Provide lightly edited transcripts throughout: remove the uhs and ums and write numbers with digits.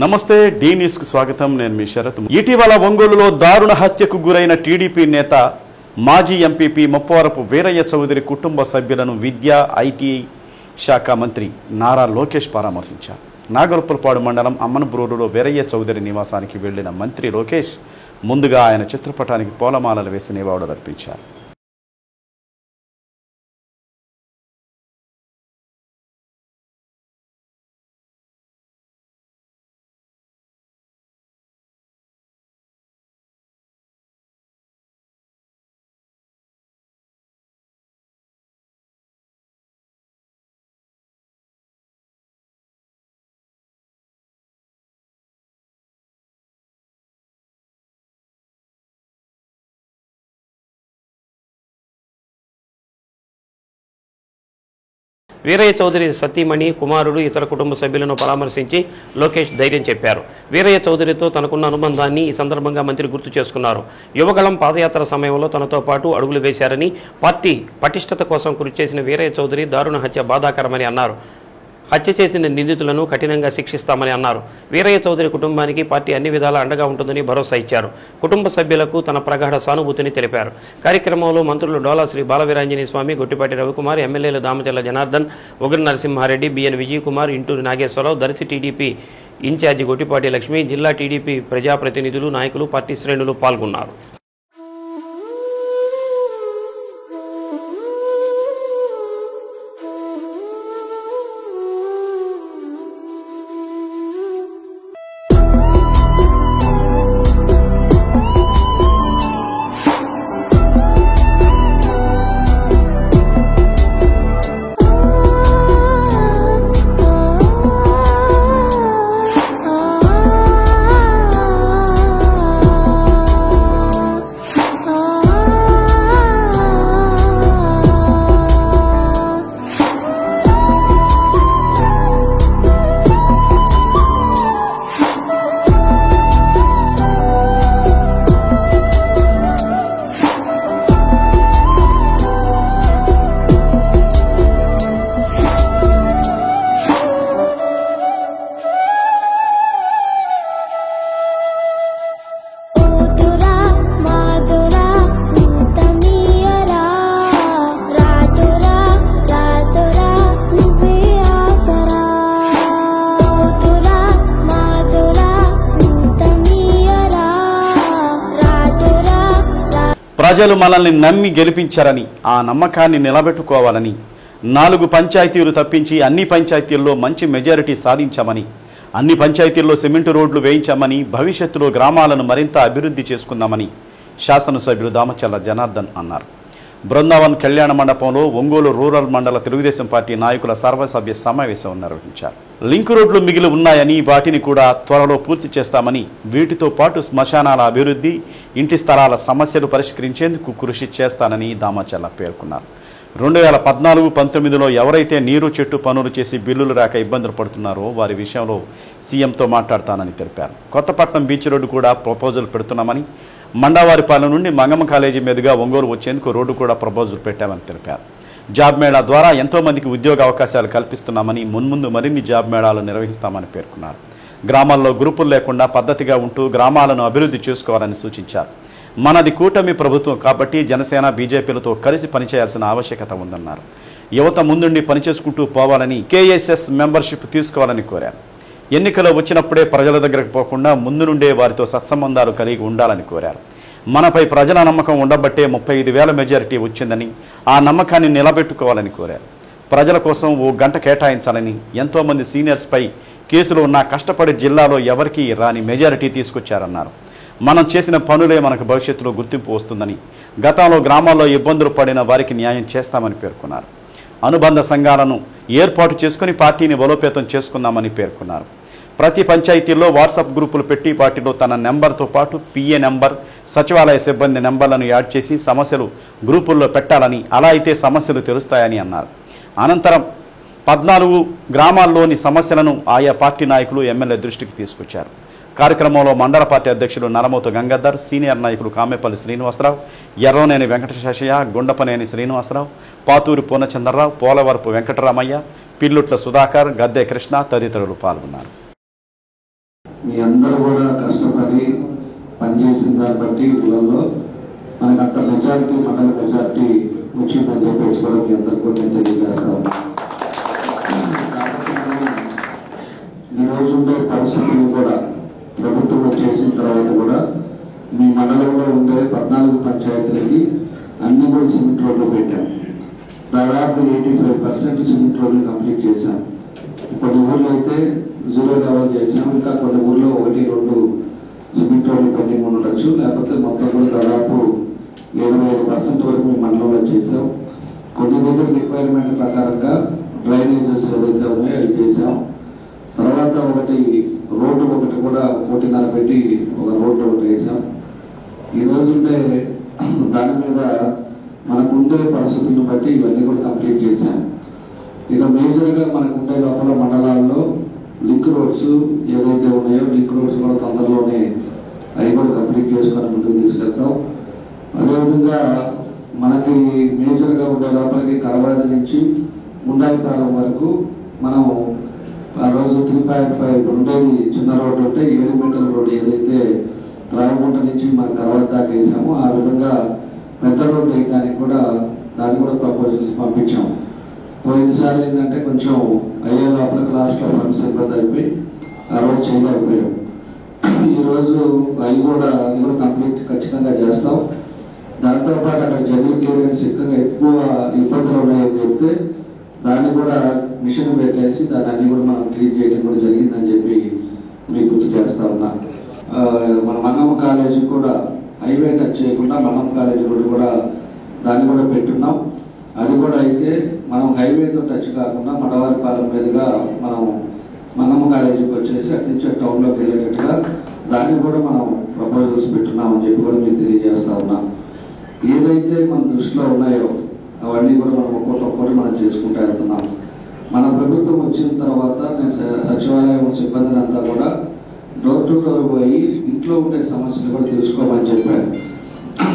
నమస్తే D news కు స్వాగతం. నేను మీ శరత్. ఇటీవల ఒంగోలులో దారుణ హత్యకు గురైన టీడీపీ నేత మాజీ ఎంపీపీ ముప్పవరపు వీరయ్య చౌదరి కుటుంబ సభ్యులను విద్యా ఐటీ శాఖ మంత్రి నారా లోకేష్ పరామర్శించారు. నాగరపులపాడు మండలం అమ్మనబ్రోలులో వీరయ్య చౌదరి నివాసానికి వెళ్లిన మంత్రి లోకేష్ ముందుగా ఆయన చిత్రపటానికి పూలమాలలు వేసి నివాళులర్పించారు. వీరయ్య చౌదరి సతీమణి కుమారుడు ఇతర కుటుంబ సభ్యులను పరామర్శించి లోకేష్ ధైర్యం చెప్పారు. వీరయ్య చౌదరితో తనకున్న అనుబంధాన్ని ఈ సందర్భంగా మంత్రి గుర్తు చేసుకున్నారు. యువగళం పాదయాత్ర సమయంలో తనతో పాటు అడుగులు వేశారని, పార్టీ పటిష్టత కోసం కృషి చేసిన వీరయ్య చౌదరి దారుణ హత్య బాధాకరమని అన్నారు. హత్య చేసిన నిందితులను కఠినంగా శిక్షిస్తామని అన్నారు. వీరయ్య చౌదరి కుటుంబానికి పార్టీ అన్ని విధాలా అండగా ఉంటుందని భరోసా ఇచ్చారు. కుటుంబ సభ్యులకు తన ప్రగాఢ సానుభూతిని తెలిపారు. కార్యక్రమంలో మంత్రులు డోలా శ్రీ బాలవీరాంజనేయ స్వామి, గొట్టిపాటి రవికుమార్, ఎమ్మెల్యేలు Damacharla Janardhan, Ugra Narasimha Reddy, B N Vijayakumar, Inturi Nageswara Rao, Darsi TDP in charge Gottipati Lakshmi, జిల్లా టీడీపీ ప్రజాప్రతినిధులు, నాయకులు, పార్టీ శ్రేణులు పాల్గొన్నారు. ప్రజలు మనల్ని నమ్మి గెలిపించారని, ఆ నమ్మకాన్ని నిలబెట్టుకోవాలని 4 పంచాయతీలు తప్పించి అన్ని పంచాయతీల్లో మంచి మెజారిటీ సాధించామని, అన్ని పంచాయతీల్లో సిమెంటు రోడ్లు వేయించామని, భవిష్యత్తులో గ్రామాలను మరింత అభివృద్ధి చేసుకుందామని శాసనసభ్యులు దామచర్ల జనార్దన్ అన్నారు. బృందావన్ కళ్యాణ మండపంలో ఒంగోలు రూరల్ మండల తెలుగుదేశం పార్టీ నాయకుల సర్వసభ్య సమావేశం నిర్వహించారు. లింకు రోడ్లు మిగిలి ఉన్నాయని, వాటిని కూడా త్వరలో పూర్తి చేస్తామని, వీటితో పాటు శ్మశానాల అభివృద్ధి, ఇంటి స్థలాల సమస్యలు పరిష్కరించేందుకు కృషి చేస్తానని దామచర్ల పేర్కొన్నారు. 2014-19లో ఎవరైతే నీరు చెట్టు పనులు చేసి బిల్లులు రాక ఇబ్బందులు పడుతున్నారో వారి విషయంలో సీఎంతో మాట్లాడతానని తెలిపారు. కొత్తపట్నం బీచ్ రోడ్డు కూడా ప్రపోజల్ పెడుతున్నామని, మండవారిపాలెం నుండి మంగమ్మ కాలేజీ మీదుగా ఒంగోలు వచ్చేందుకు రోడ్డు కూడా ప్రపోజల్ పెట్టామని తెలిపారు. జాబ్ మేళా ద్వారా ఎంతోమందికి ఉద్యోగ అవకాశాలు కల్పిస్తున్నామని, మున్ముందు మరిన్ని జాబ్ మేళాలు నిర్వహిస్తామని పేర్కొన్నారు. గ్రామాల్లో గ్రూపులు లేకుండా పద్ధతిగా ఉంటూ గ్రామాలను అభివృద్ధి చేసుకోవాలని సూచించారు. మనది కూటమి ప్రభుత్వం కాబట్టి జనసేన, బీజేపీలతో కలిసి పనిచేయాల్సిన ఆవశ్యకత ఉందన్నారు. యువత ముందుండి పనిచేసుకుంటూ పోవాలని, కేఎస్ఎస్ మెంబర్షిప్ తీసుకోవాలని కోరారు. ఎన్నికలు వచ్చినప్పుడే ప్రజల దగ్గరకు పోకుండా ముందు నుండే వారితో సత్సంబంధాలు కలిగి ఉండాలని కోరారు. మనపై ప్రజల నమ్మకం ఉండబట్టే 35,000 మెజారిటీ వచ్చిందని, ఆ నమ్మకాన్ని నిలబెట్టుకోవాలని కోరారు. ప్రజల కోసం ఓ గంట కేటాయించాలని, ఎంతోమంది సీనియర్స్పై కేసులు ఉన్నా కష్టపడి జిల్లాలో ఎవరికీ రాని మెజారిటీ తీసుకొచ్చారన్నారు. మనం చేసిన పనులే మనకు భవిష్యత్తులో గుర్తింపు వస్తుందని, గతంలో గ్రామాల్లో ఇబ్బందులు పడిన వారికి న్యాయం చేస్తామని పేర్కొన్నారు. అనుబంధ సంఘాలను ఏర్పాటు చేసుకుని పార్టీని బలోపేతం చేసుకుందామని పేర్కొన్నారు. ప్రతి పంచాయతీల్లో వాట్సాప్ గ్రూపులు పెట్టి వాటిలో తన నెంబర్తో పాటు పిఏ నెంబర్, సచివాలయ సిబ్బంది నెంబర్లను యాడ్ చేసి సమస్యలు గ్రూపుల్లో పెట్టాలని, అలా అయితే సమస్యలు తెలుస్తాయని అన్నారు. అనంతరం 14 గ్రామాల్లోని సమస్యలను ఆయా పార్టీ నాయకులు, ఎమ్మెల్యే దృష్టికి తీసుకొచ్చారు. కార్యక్రమంలో మండల పార్టీ అధ్యక్షులు నరమోతు గంగాధర్, సీనియర్ నాయకులు కామెపల్లి శ్రీనివాసరావు, ఎర్రోనేని వెంకటశేషయ్య, గుండపనేని శ్రీనివాసరావు, పాతూరి పూర్ణచంద్రరావు, పోలవరపు వెంకటరామయ్య, పిల్లుట్ల సుధాకర్, గద్దె కృష్ణ తదితరులు పాల్గొన్నారు. మీ అందరూ కూడా కష్టపడి పనిచేసిన దాన్ని బట్టి ఊళ్ళల్లో మనకు అంత మెజారిటీ మండల మెజారిటీ వచ్చిందని చెప్పేసి కూడా మీ అందరికీ కూడా నేను తెలియజేస్తాను. కాబట్టి ఈ రోజు ఉండే పరిస్థితులు కూడా ప్రభుత్వం వచ్చేసిన తర్వాత కూడా మీ మండలంలో ఉండే 14 పంచాయతీలకి అన్ని కూడా సిమెంట్ రోడ్లు పెట్టాం. దాదాపు 85% సిమెంట్ రోడ్లు కంప్లీట్ చేశాం. కొన్ని ఊళ్ళో అయితే 0 లెవెల్ చేసాం. ఇంకా కొన్ని ఊళ్ళో 1-2 సిమెంట్ రోడ్లు పెండింగ్ ఉండొచ్చు. లేకపోతే మొత్తం కూడా దాదాపు 75% వరకు మీ మండలంలో చేసాం. కొన్ని దగ్గర రిక్వైర్మెంట్ ప్రకారంగా డ్రైనేజెస్ ఏదైతే ఉన్నాయో అవి చేసాం. తర్వాత రోడ్డు ఒకటి కూడా 1.5 పెట్టి ఒక రోడ్డు ఒకటి వేసాం. ఈ రోజు ఉండే దాని మీద మనకు ఉండే పరిస్థితులను బట్టి ఇవన్నీ కూడా కంప్లీట్ చేశాం. ఇక మేజర్గా మనకు ఉండే లోపల మండలాల్లో లింక్ రోడ్స్ ఏదైతే ఉన్నాయో లింక్ రోడ్స్ కూడా తొందరలోనే అవి కూడా కంప్లీట్ చేసుకొని ముందుకు తీసుకెళ్తాం. అదేవిధంగా మనకి మేజర్గా ఉండే లోపలికి కరవాది నుంచి ముండాయిపాలెం వరకు మనం ఆ రోజు 3.5 ఉండేది చిన్న రోడ్డు ఉంటే 7 మీటర్ల రోడ్డు ఏదైతే రాయగుంట నుంచి మన కరవాది దాకా వేసామో ఆ విధంగా పెద్ద రోడ్డు వేయడానికి కూడా దాన్ని కూడా ప్రపోజల్స్ పంపించాం. పోయినసారి ఏంటంటే కొంచెం అయ్యే లోపలికి లాస్ట్లో ఫండ్స్ ఇబ్బంది అయిపోయి ఆ రోజు చేయలేకపోయాం. ఈరోజు అవి కూడా కంప్లీట్ ఖచ్చితంగా చేస్తాం. దాంతోపాటు అక్కడ జనరల్ క్లియరెన్స్ ఎక్కువ ఇబ్బందులు ఉన్నాయని చెప్తే దాన్ని కూడా మిషన్ పెట్టేసి దాన్ని అన్ని కూడా మనం క్లీన్ చేయడం కూడా జరిగిందని చెప్పి మీకు గుర్తు చేస్తా ఉన్నా. మన మన్నమ్మ కాలేజీ కూడా హైవే టచ్ చేయకుండా మన్నమ్మ కాలేజీ కూడా దాన్ని కూడా పెట్టున్నాం. అది కూడా అయితే మనం హైవేతో టచ్ కాకుండా మడవారిపాలెం మీదుగా మనం మన్నమ్మ కాలేజీకి వచ్చేసి అటు నుంచి టౌన్లోకి వెళ్ళేటట్టుగా దాన్ని కూడా మనం ప్రపోజల్స్ పెట్టున్నాం అని చెప్పి కూడా మీకు తెలియజేస్తా ఉన్నాం. ఏదైతే మన దృష్టిలో ఉన్నాయో అవన్నీ కూడా మనం ఒక్కొక్కటి మనం చేసుకుంటూ వెళ్తున్నాం. మన ప్రభుత్వం వచ్చిన తర్వాత నేను సచివాలయం సిబ్బందిని అంతా కూడా డోర్ టు డోర్ పోయి ఇంట్లో ఉండే సమస్యలు కూడా తెలుసుకోమని చెప్పాను.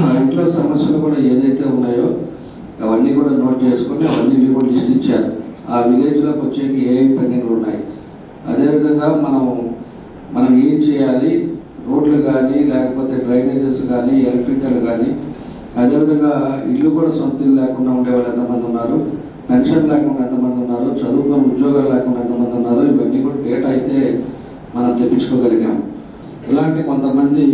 ఆ ఇంట్లో సమస్యలు కూడా ఏదైతే ఉన్నాయో అవన్నీ కూడా నోట్ చేసుకొని అవన్నీ కూడా లిస్ట్ ఇచ్చారు. ఆ విలేజ్లోకి వచ్చేకి ఏ పెండింగ్లు ఉన్నాయి, అదేవిధంగా మనం ఏం చేయాలి, రోడ్లు కానీ లేకపోతే డ్రైనేజెస్ కానీ ఎలక్ట్రికల్ కానీ, అదేవిధంగా ఇల్లు కూడా సొంత ఇల్లు లేకుండా ఉండేవాళ్ళు ఎంతమంది ఉన్నారు, పెన్షన్ లేకుండా ఎంతమంది ఉన్నారు, చదువుకొని ఉద్యోగాలు లేకుండా ఎంతమంది ఉన్నారు, ఇవన్నీ కూడా డేటా అయితే మనం తెప్పించుకోగలిగాం. ఇలాంటి కొంతమంది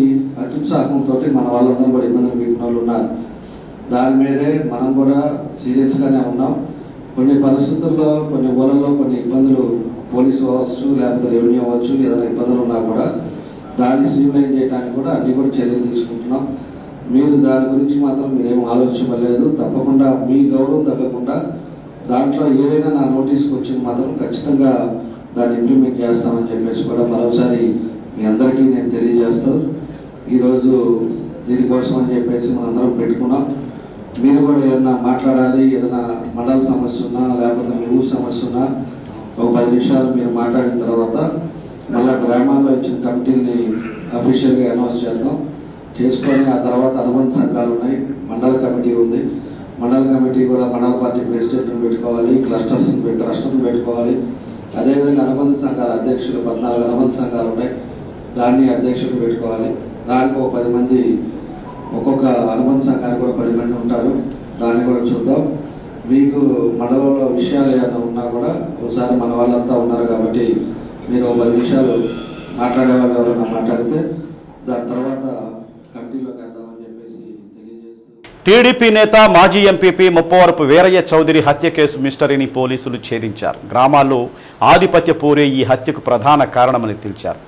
అత్యుత్సాహంతో మన వాళ్ళందరూ కూడా ఇబ్బందులు మీకున్న వాళ్ళు ఉన్నారు. దాని మీదే మనం కూడా సీరియస్గానే ఉన్నాం. కొన్ని పరిస్థితుల్లో కొన్ని ఊళ్ళల్లో కొన్ని ఇబ్బందులు పోలీసు అవ్వచ్చు లేకపోతే రెవెన్యూ అవ్వచ్చు ఏదైనా ఇబ్బందులు ఉన్నా కూడా దాన్ని స్ట్రీమ్లైన్ చేయడానికి కూడా అన్ని కూడా చర్యలు తీసుకుంటున్నాం. మీరు దాని గురించి మాత్రం మీరేం ఆలోచించలేదు. తప్పకుండా మీ గౌరవం తగ్గకుండా దాంట్లో ఏదైనా నా నోటీస్కి వచ్చింది మాత్రం ఖచ్చితంగా దాన్ని ఇంప్లిమెంట్ చేస్తామని చెప్పేసి కూడా మరోసారి మీ అందరికీ నేను తెలియజేస్తాను. ఈరోజు దీనికోసం అని చెప్పేసి మనందరం పెట్టుకున్నాం. మీరు కూడా ఏదైనా మాట్లాడాలి, ఏదైనా మండల సమస్య ఉన్నా లేకపోతే మీ ఊరు సమస్య ఉన్నా ఒక 10 నిమిషాలు మీరు మాట్లాడిన తర్వాత మళ్ళీ గ్రామాల్లో ఇచ్చిన కమిటీని అఫీషియల్గా అనౌన్స్ చేద్దాం చేసుకొని ఆ తర్వాత అనుబంధ సంఘాలు ఉన్నాయి, మండల కమిటీ ఉంది. మండల కమిటీ కూడా మండల పార్టీ ప్రెసిడెంట్ని పెట్టుకోవాలి, క్లస్టర్స్ని పెట్టుకోవాలి. అదేవిధంగా అనుబంధ సంఘాల అధ్యక్షులు 14 అనుబంధ సంఘాలు ఉన్నాయి, దాన్ని అధ్యక్షులు పెట్టుకోవాలి. దానికి ఒక 10 మంది ఒక్కొక్క అనుబంధ సంఘానికి కూడా 10 మంది ఉంటారు. దాన్ని కూడా చూద్దాం. మీకు మండలంలో విషయాలు ఏమైనా ఉన్నా కూడా ఒకసారి మన వాళ్ళంతా ఉన్నారు కాబట్టి మీరు 10 నిమిషాలు మాట్లాడే వాళ్ళు ఎవరైనా మాట్లాడితే దాని తర్వాత కమిటీలోకి వెళ్దామని చెప్పేసి తెలియజేస్తూ టీడీపీ నేత మాజీ ఎంపీపీ ముప్పవరపు వీరయ్య చౌదరి హత్య కేసు మిస్టరీని పోలీసులు ఛేదించారు. గ్రామాల్లో ఆధిపత్య పోరే ఈ హత్యకు ప్రధాన కారణమని తెలిపారు.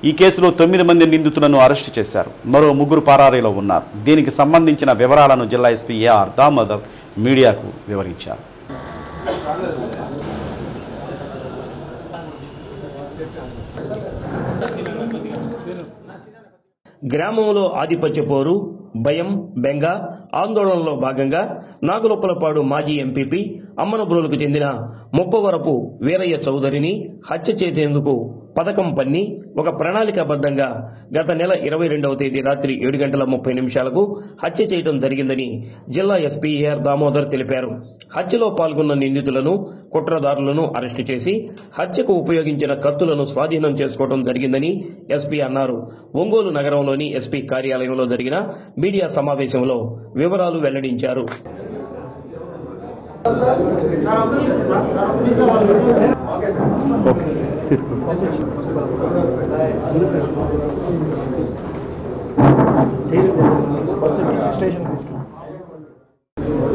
ఈ కేసులో 9 మంది నిందితులను అరెస్టు చేశారు. మరో 3 పరారీలో ఉన్నారు. దీనికి సంబంధించిన వివరాలను జిల్లా ఎస్పీ ఏఆర్ దామోదర్ మీడియాకు వివరించారు. గ్రామంలో ఆధిపత్య పోరు, భయం, బెంగ, ఆందోళనలో భాగంగా నాగులొప్పలపాడు మాజీ ఎంపీపీ అమ్మనబ్రోలుకు చెందిన ముప్పవరపు వీరయ్య చౌదరిని హత్య చేసేందుకు పథకం పన్ని ఒక ప్రణాళికాబద్ధంగా గత నెల 22వ తేదీ రాత్రి 7:30 హత్య చేయడం జరిగిందని జిల్లా ఎస్పీ ఏఆర్ దామోదర్ తెలిపారు. హత్యలో పాల్గొన్న నిందితులను, కుట్రదారులను అరెస్టు చేసి హత్యకు ఉపయోగించిన కత్తులను స్వాధీనం చేసుకోవడం జరిగిందని ఎస్పీ అన్నారు. ఒంగోలు నగరంలోని ఎస్పీ కార్యాలయంలో జరిగిన మీడియా సమావేశంలో వివరాలు వెల్లడించారు.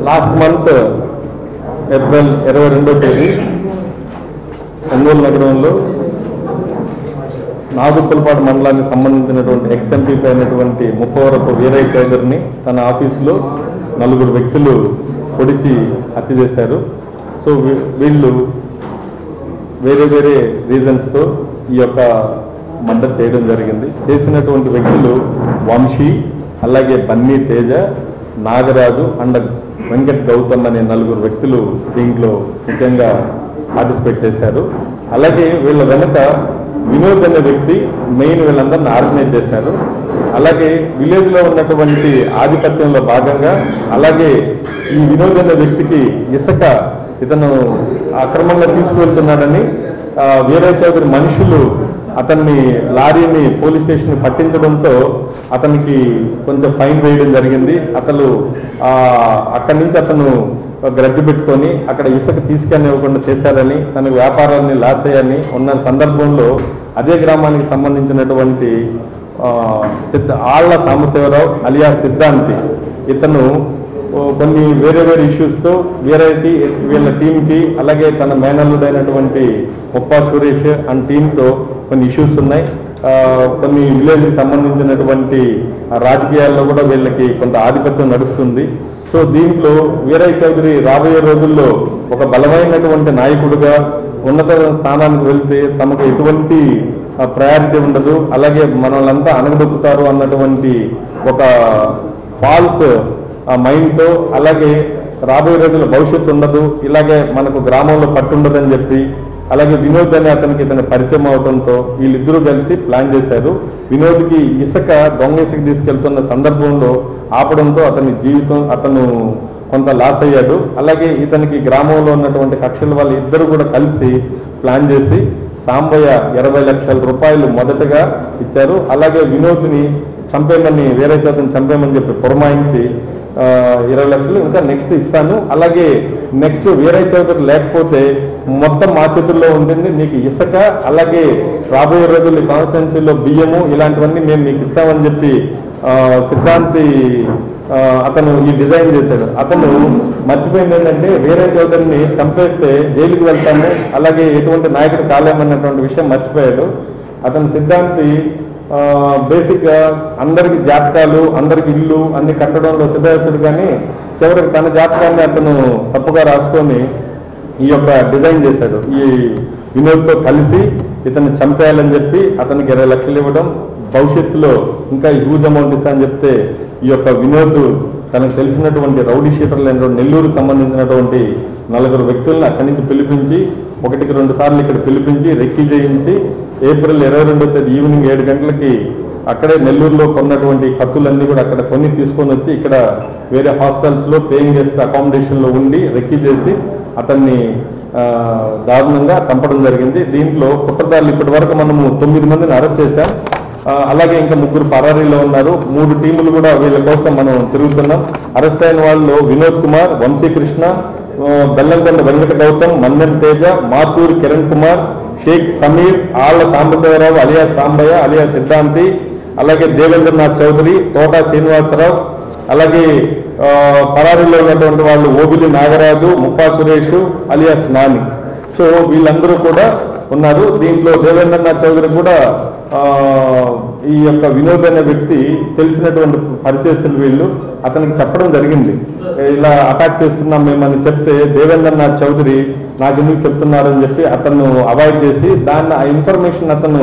లాస్ట్ మంత్ ఏప్రిల్ 22వ తేదీ ఒంగోలు నగరంలో నాగుప్పలపాడు మండలానికి సంబంధించినటువంటి ఎక్స్ఎంపీపీ అయినటువంటి ముప్పవరపు వీరయ్య చౌదరిని తన ఆఫీసులో 4 వ్యక్తులు పొడిచి హత్య చేశారు. సో వీళ్ళు వేరే వేరే రీజన్స్తో ఈ యొక్క మర్డర్ చేయడం జరిగింది. చేసినటువంటి వ్యక్తులు వంశీ, అలాగే బన్నీ తేజ, నాగరాజు అండ్ వెంకట్ గౌతమ్ అనే 4 వ్యక్తులు దీంట్లో ముఖ్యంగా పార్టిసిపేట్ చేశారు. అలాగే వీళ్ళ వెనక వినోద్ అనే వ్యక్తి మెయిన్ వీళ్ళందరినీ ఆర్గనైజ్ చేశారు. అలాగే విలేజ్లో ఉన్నటువంటి ఆధిపత్యంలో భాగంగా అలాగే ఈ వినోద్ అనే వ్యక్తికి ఇసుక ఇతను అక్రమంగా తీసుకువెళ్తున్నాడని వీరయ్య చౌదరి మనుషులు అతన్ని లారీని పోలీస్ స్టేషన్ పట్టించడంతో అతనికి కొంచెం ఫైన్ వేయడం జరిగింది. అతను అక్కడి నుంచి అతను గ్రడ్జు పెట్టుకొని అక్కడ ఇసుక తీసుకెళ్ళనివ్వకుండా చేశారని, తన వ్యాపారాన్ని లాస్ అయ్యారని ఉన్న సందర్భంలో అదే గ్రామానికి సంబంధించినటువంటి ఆళ్ల సాంబశివరావు అలియా సిద్ధాంతి ఇతను కొన్ని వేరే వేరే ఇష్యూస్తో వీరయ్యకి, వీళ్ళ టీంకి, అలాగే తన మేనల్లుడైనటువంటి ముప్పా సురేష్ అండ్ టీంతో కొన్ని ఇష్యూస్ ఉన్నాయి. కొన్ని విలేజ్కి సంబంధించినటువంటి రాజకీయాల్లో కూడా వీళ్ళకి కొంత ఆధిపత్యం నడుస్తుంది. సో దీంట్లో వీరయ్య చౌదరి రాబోయే రోజుల్లో ఒక బలమైనటువంటి నాయకుడిగా ఉన్నత స్థానానికి వెళ్తే తమకు ఎటువంటి ప్రయారిటీ ఉండదు, అలాగే మనల్నంతా అణగదొక్కుతారు అన్నటువంటి ఒక ఫాల్స్ మైండ్తో, అలాగే రాబోయే రోజుల్లో భవిష్యత్తు ఉండదు, ఇలాగే మనకు గ్రామంలో పట్టుండదని చెప్పి, అలాగే వినోద్ అని ఇతని పరిచయం అవడంతో వీళ్ళిద్దరూ కలిసి ప్లాన్ చేశారు. వినోద్కి దొంగ ఇసుక తీసుకెళ్తున్న సందర్భంలో ఆపడంతో అతని జీవితం అతను కొంత లాస్ అయ్యాడు. అలాగే ఇతనికి గ్రామంలో ఉన్నటువంటి కక్షల వాళ్ళు ఇద్దరు కూడా కలిసి ప్లాన్ చేసి సాంబయ్య 20 లక్షల రూపాయలు మొదటగా ఇచ్చారు. అలాగే వినోద్ని చంపేయమని, వేరే చేతను చంపేయమని చెప్పి పురమాయించి 20 లక్షలు ఇంకా నెక్స్ట్ ఇస్తాను, అలాగే నెక్స్ట్ వీరయ్య చౌదరి లేకపోతే మొత్తం మా చేతుల్లో ఉంటుంది, నీకు ఇసుక అలాగే రాబోయే రోజుల్లో కాన్స్టిట్యున్సీలో బియ్యము ఇలాంటివన్నీ మేము నీకు ఇస్తామని చెప్పి సిద్ధాంతి అతను ఈ డిజైన్ చేశాడు. అతను మర్చిపోయింది ఏంటంటే వీరయ్య చౌదరిని చంపేస్తే జైలుకి వెళ్తాము, అలాగే ఎటువంటి నాయకుడు కాలేమన్నటువంటి విషయం మర్చిపోయాడు. అతను సిద్ధాంతి బేసిక్గా అందరికి జాతకాలు, అందరికి ఇల్లు అన్ని కట్టడంలో సిద్ధార్థుడు, కానీ చివరికి తన జాతకాన్ని అతను తప్పుగా రాసుకొని ఈ యొక్క డిజైన్ చేశాడు. ఈ వినోద్తో కలిసి ఇతన్ని చంపేయాలని చెప్పి అతనికి 20 లక్షలు ఇవ్వడం, భవిష్యత్తులో ఇంకా హ్యూజ్ అమౌంట్ ఇస్తా అని చెప్తే ఈ యొక్క వినోద్ తనకు తెలిసినటువంటి రౌడీ షీటర్లు నెల్లూరుకు సంబంధించినటువంటి 4 వ్యక్తులను అక్కడి నుంచి పిలిపించి 1-2 సార్లు ఇక్కడ పిలిపించి రెక్కీ చేయించి ఏప్రిల్ 22వ తేదీ ఈవినింగ్ 7 గంటలకి అక్కడే నెల్లూరులో కొన్నటువంటి కత్తులన్నీ కూడా అక్కడ కొన్ని తీసుకొని వచ్చి ఇక్కడ వేరే హాస్టల్స్లో పేయింగ్ గెస్ట్ అకామిడేషన్లో ఉండి రెక్కీ చేసి అతన్ని దారుణంగా చంపడం జరిగింది. దీంట్లో కుట్రదారులు ఇప్పటి వరకు మనము 9 మందిని అరెస్ట్ చేశాం. అలాగే ఇంకా 3 పరారీలో ఉన్నారు. 3 టీములు కూడా వీళ్ళ కోసం మనం తిరుగుతున్నాం. అరెస్ట్ అయిన వాళ్ళు వినోద్ కుమార్, వంశీకృష్ణ, బెల్లంకొండ వెంకట గౌతమ్, మన్నెం తేజ, మాతూరి కిరణ్ కుమార్, షేక్ సమీర్, ఆళ్ల సాంబశివరావు అలియా సాంబయ్య అలియా సిద్ధాంతి, అలాగే దేవేంద్రనాథ్ చౌదరి, తోట శ్రీనివాసరావు, అలాగే పరారీలో ఉన్నటువంటి వాళ్ళు ఓబిలి నాగరాజు, ముప్పా సురేష్ అలియాస్ నాని. సో వీళ్ళందరూ కూడా ఉన్నారు. దీంట్లో దేవేంద్రనాథ్ చౌదరి కూడా ఈ యొక్క వినోద్ అనే వ్యక్తి తెలిసినటువంటి పరిచయస్తులు వీళ్ళు అతనికి చెప్పడం జరిగింది, ఇలా అటాక్ చేస్తున్నాం మేమని చెప్తే దేవేంద్రనాథ్ చౌదరి నాకు ఎందుకు చెప్తున్నారని చెప్పి అతను అవాయిడ్ చేసి ఆ ఇన్ఫర్మేషన్ అతను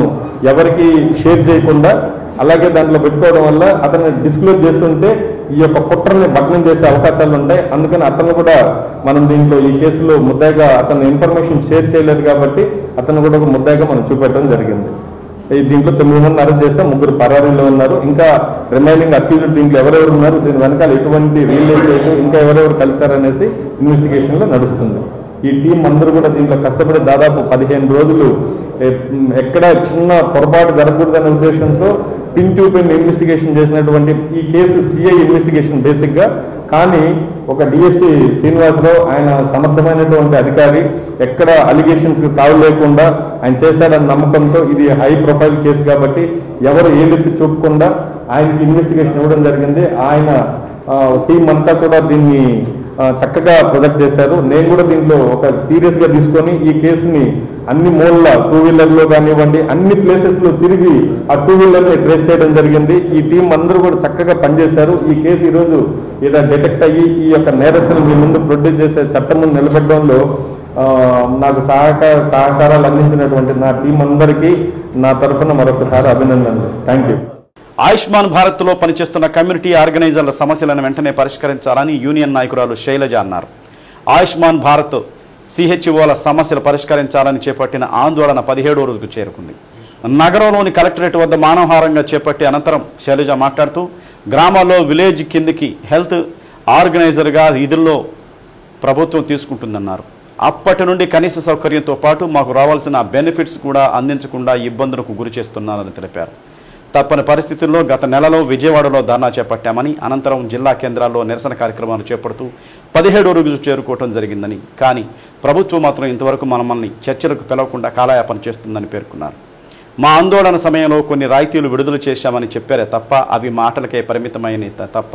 ఎవరికి షేర్ చేయకుండా అలాగే దాంట్లో పెట్టుకోవడం వల్ల అతను డిస్క్లోజ్ చేస్తుంటే ఈ యొక్క కుట్రని భగ్నం చేసే అవకాశాలు ఉంటాయి. అందుకని అతను కూడా మనం దీంట్లో ఈ కేసులో ముద్దాయిగా అతను ఇన్ఫర్మేషన్ షేర్ చేయలేదు కాబట్టి అతను కూడా ఒక ముద్దాయిగా మనం చూపెట్టడం జరిగింది. దీంట్లో 9 మంది అరెస్ట్ చేస్తే 3 పరారీలో ఉన్నారు. ఇంకా రిమైనింగ్ అక్యూజ్డ్ దీంట్లో ఎవరెవరు ఉన్నారు, దీని వెనకాల ఎటువంటి రియలైజేషన్ ఇంకా ఎవరెవరు కలిశారనేసి ఇన్వెస్టిగేషన్లో నడుస్తుంది. ఈ టీం అందరూ కూడా దీంట్లో కష్టపడి దాదాపు 15 రోజులు ఎక్కడ చిన్న పొరపాటు జరగకూడదనే ఉద్దేశంతో పిన్ టు పిన్ ఇన్వెస్టిగేషన్ చేసినటువంటి ఈ కేసు సిఐ ఇన్వెస్టిగేషన్ బేసిక్గా. కానీ ఒక డిఎస్పీ శ్రీనివాసరావు ఆయన సమర్థమైనటువంటి అధికారి, ఎక్కడ అలిగేషన్స్ తావు లేకుండా ఆయన చేస్తాడన్న నమ్మకంతో ఇది హై ప్రొఫైల్ కేసు కాబట్టి ఎవరు ఏలెత్తి చూపకుండా ఆయనకి ఇన్వెస్టిగేషన్ ఇవ్వడం జరిగింది. ఆయన టీం అంతా కూడా దీన్ని చక్కగా ప్రొజెక్ట్ చేశారు. నేను కూడా దీంట్లో ఒక సీరియస్గా తీసుకొని ఈ కేసుని అన్ని మూలల 2 వీలర్లో కానివ్వండి అన్ని ప్లేసెస్లో తిరిగి ఆ 2 వీలర్ని ట్రేస్ చేయడం జరిగింది. ఈ టీం అందరూ కూడా చక్కగా పనిచేశారు. ఈ కేసు ఈరోజు ఇలా డిటెక్ట్ అయ్యి ఈ యొక్క నేరస్తులు మీ ముందు ప్రొడ్యూస్ చేసే చట్టం ముందు నిలబెట్టడంలో నాకు సహకారాలు అందించినటువంటి నా టీం అందరికీ నా తరఫున మరొకసారి అభినందనలు. Thank you. ఆయుష్మాన్ భారత్లో పనిచేస్తున్న కమ్యూనిటీ ఆర్గనైజర్ల సమస్యలను వెంటనే పరిష్కరించాలని యూనియన్ నాయకురాలు శైలజ అన్నారు. ఆయుష్మాన్ భారత్ సిహెచ్ఓల సమస్యలు పరిష్కరించాలని చేపట్టిన ఆందోళన 17వ రోజుకు చేరుకుంది. నగరంలోని కలెక్టరేట్ వద్ద మానవహారంగా చేపట్టి అనంతరం శైలజ మాట్లాడుతూ గ్రామాల్లో విలేజ్ కిందికి హెల్త్ ఆర్గనైజర్గా విధుల్లో ప్రభుత్వం తీసుకుంటుందన్నారు. అప్పటి నుండి కనీస సౌకర్యంతో పాటు మాకు రావాల్సిన బెనిఫిట్స్ కూడా అందించకుండా ఇబ్బందులకు గురి చేస్తున్నారని తెలిపారు. తప్పని పరిస్థితుల్లో గత నెలలో విజయవాడలో ధర్నా చేపట్టామని, అనంతరం జిల్లా కేంద్రాల్లో నిరసన కార్యక్రమాలు చేపడుతూ 17వ రోజు చేరుకోవడం జరిగిందని, కానీ ప్రభుత్వం మాత్రం ఇంతవరకు మమ్మల్ని చర్చలకు పిలవకుండా కాలయాపన చేస్తుందని పేర్కొన్నారు. మా ఆందోళన సమయంలో కొన్ని రాయితీలు విడుదల చేశామని చెప్పారే తప్ప అవి మాటలకే పరిమితమైన తప్ప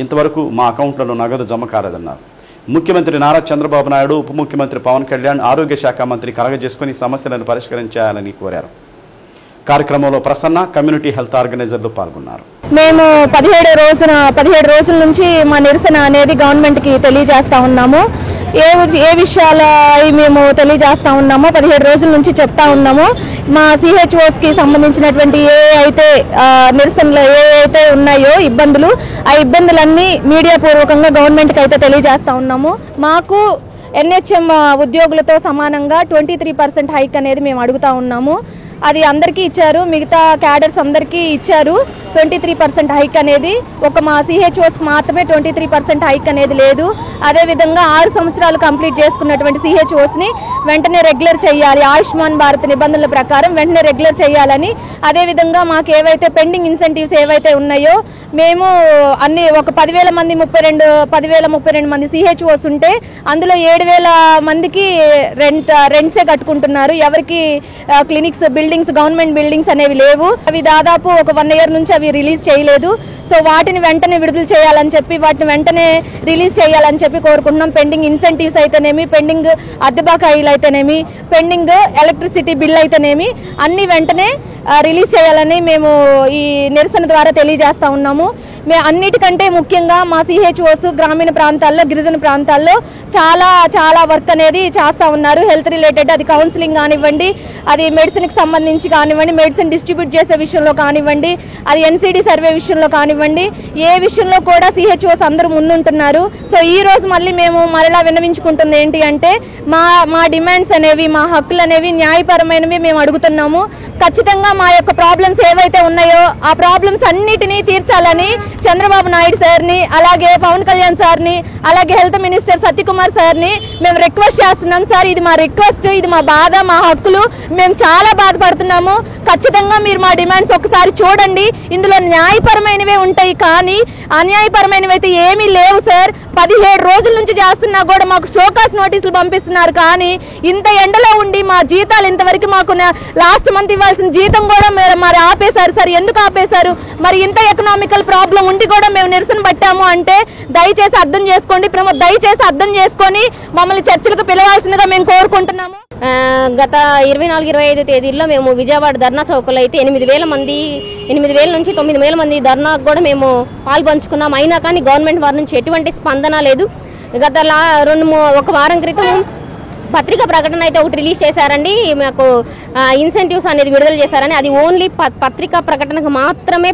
ఇంతవరకు మా అకౌంట్లలో నగదు జమ కాలేదన్నారు. ముఖ్యమంత్రి నారా చంద్రబాబు నాయుడు, ఉప ముఖ్యమంత్రి పవన్ కళ్యాణ్, ఆరోగ్య శాఖ మంత్రి కలగజేసుకుని సమస్యలను పరిష్కరించాలని కోరారు. కార్యక్రమంలో ప్రసన్న, కమ్యూనిటీ హెల్త్ ఆర్గనైజర్లు పాల్గొన్నారు. మేము 17 రోజుల నుంచి మా నిరసన అనేది గవర్నమెంట్కి తెలియజేస్తా ఉన్నాము. ఏ విషయాలు మేము తెలియజేస్తా ఉన్నామో 17 రోజుల నుంచి చెప్తా ఉన్నాము. మా సిహెచ్ఓస్కి సంబంధించినటువంటి ఏ అయితే నిరసనలు ఏ అయితే ఉన్నాయో ఇబ్బందులు, ఆ ఇబ్బందులన్నీ మీడియా పూర్వకంగా గవర్నమెంట్కి అయితే తెలియజేస్తా ఉన్నాము. మాకు ఎన్హెచ్ఎం ఉద్యోగులతో సమానంగా 23% హైక్ అనేది మేము అడుగుతా ఉన్నాము. అది అందరికీ ఇచ్చారు, మిగతా క్యాడర్స్ అందరికీ ఇచ్చారు 23% హైక్ అనేది. ఒక మా సిహెచ్ఓస్కి మాత్రమే 23% హైక్ అనేది లేదు. అదేవిధంగా 6 సంవత్సరాలు కంప్లీట్ చేసుకున్నటువంటి సిహెచ్ఓస్ని వెంటనే రెగ్యులర్ చేయాలి, ఆయుష్మాన్ భారత్ నిబంధనల ప్రకారం వెంటనే రెగ్యులర్ చేయాలని. అదేవిధంగా మాకు ఏవైతే పెండింగ్ ఇన్సెంటివ్స్ ఏవైతే ఉన్నాయో మేము అన్ని ఒక 10,032 మంది సిహెచ్ఓస్ ఉంటే అందులో 7,000 మందికి రెంట్సే కట్టుకుంటున్నారు. ఎవరికి క్లినిక్స్ బిల్డింగ్స్ గవర్నమెంట్ బిల్డింగ్స్ అనేవి లేవు. అవి దాదాపు ఒక 1 year నుంచి అవి రిలీజ్ చేయలేదు. సో వాటిని వెంటనే విడుదల చేయాలని చెప్పి వాటిని వెంటనే రిలీజ్ చేయాలని చెప్పి కోరుకుంటున్నాం. పెండింగ్ ఇన్సెంటివ్స్ అయితేనేమి, పెండింగ్ అద్దె బకాయిలు అయితేనేమి, పెండింగ్ ఎలక్ట్రిసిటీ బిల్ అయితేనేమి అన్ని వెంటనే రిలీజ్ చేయాలని మేము ఈ నిరసన ద్వారా తెలియజేస్తా ఉన్నాము. అన్నిటికంటే ముఖ్యంగా మా సిహెచ్ఓస్ గ్రామీణ ప్రాంతాల్లో, గిరిజన ప్రాంతాల్లో చాలా వర్క్ అనేది చేస్తూ ఉన్నారు. హెల్త్ రిలేటెడ్, అది కౌన్సిలింగ్ కానివ్వండి, అది మెడిసిన్కి సంబంధించి కానివ్వండి, మెడిసిన్ డిస్ట్రిబ్యూట్ చేసే విషయంలో కానివ్వండి, అది ఎన్సిడి సర్వే విషయంలో కానివ్వండి, ఏ విషయంలో కూడా సిహెచ్ఓస్ అందరూ ముందుంటున్నారు. సో ఈ రోజు మళ్ళీ మేము మరలా విన్నవించుకుంటుంది ఏంటి అంటే మా డిమాండ్స్ అనేవి, మా హక్కులు అనేవి న్యాయపరమైనవి మేము అడుగుతున్నాము. ఖచ్చితంగా మా యొక్క ప్రాబ్లమ్స్ ఏవైతే ఉన్నాయో ఆ ప్రాబ్లమ్స్ అన్నిటినీ తీర్చాలని చంద్రబాబు నాయుడు సార్ని, అలాగే పవన్ కళ్యాణ్ సార్ని, అలాగే హెల్త్ మినిస్టర్ సత్యకుమార్ సార్ని మేము రిక్వెస్ట్ చేస్తున్నాం. సార్, ఇది మా రిక్వెస్ట్, ఇది మా బాధ, మా హక్కులు, మేము చాలా బాధపడుతున్నాము. ఖచ్చితంగా మీరు మా డిమాండ్స్ ఒకసారి చూడండి. ఇందులో న్యాయపరమైనవే ఉంటాయి కానీ అన్యాయపరమైనవి అయితే ఏమీ లేవు సార్. 17 రోజుల నుంచి చేస్తున్నా కూడా మాకు షోకాస్ నోటీసులు పంపిస్తున్నారు. కానీ ఇంత ఎండలో ఉండి మా జీతాలు ఇంతవరకు మాకు లాస్ట్ మంత్ ఇవ్వాల్సిన జీతం కూడా మరి ఆపేశారు సార్. ఎందుకు ఆపేశారు? మరి ఇంత ఎకనామికల్ ప్రాబ్లం ఉండి కూడా మేము నిరసన పట్టాము అంటే దయచేసి అర్థం చేసుకోండి. దయచేసి అర్థం చేసుకొని మమ్మల్ని చర్చలకు పిలవాల్సిందిగా మేము కోరుకుంటున్నాము. గత 24-25 తేదీల్లో మేము విజయవాడ ధర్నా చౌకలో అయితే 8,000 నుంచి 9,000 మంది ధర్నాకు కూడా మేము పాల్పంచుకున్నాం. అయినా కానీ గవర్నమెంట్ వారి నుంచి ఎటువంటి స్పందన లేదు. గత ఒక వారం క్రితం పత్రికా ప్రకటన అయితే ఒకటి రిలీజ్ చేశారండి. మాకు ఇన్సెంటివ్స్ అనేది విడుదల చేశారని అది ఓన్లీ పత్రికా ప్రకటనకు మాత్రమే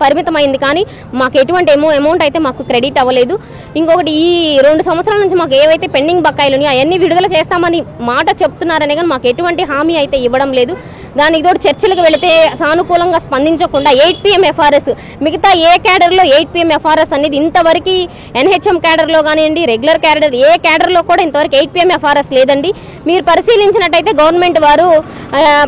పరిమితమైంది, కానీ మాకు ఎటువంటి అమౌంట్ అయితే మాకు క్రెడిట్ అవ్వలేదు. ఇంకొకటి ఈ 2 సంవత్సరాల నుంచి మాకు ఏవైతే పెండింగ్ బకాయిలు ఉన్నాయో అవన్నీ విడుదల చేస్తామని మాట చెప్తున్నారనే కానీ మాకు ఎటువంటి హామీ అయితే ఇవ్వడం లేదు. దానికి తోడు చర్చలకు వెళితే సానుకూలంగా స్పందించకుండా 8 PM FRS మిగతా ఏ క్యాడర్లో 8 PM FRS అనేది ఇంతవరకు NHM క్యాడర్లో కానివ్వండి, రెగ్యులర్ క్యాడర్ ఏ క్యాడర్లో కూడా ఇంతవరకు 8 PM FRS లేదండి. మీరు పరిశీలించినట్టయితే గవర్నమెంట్ వారు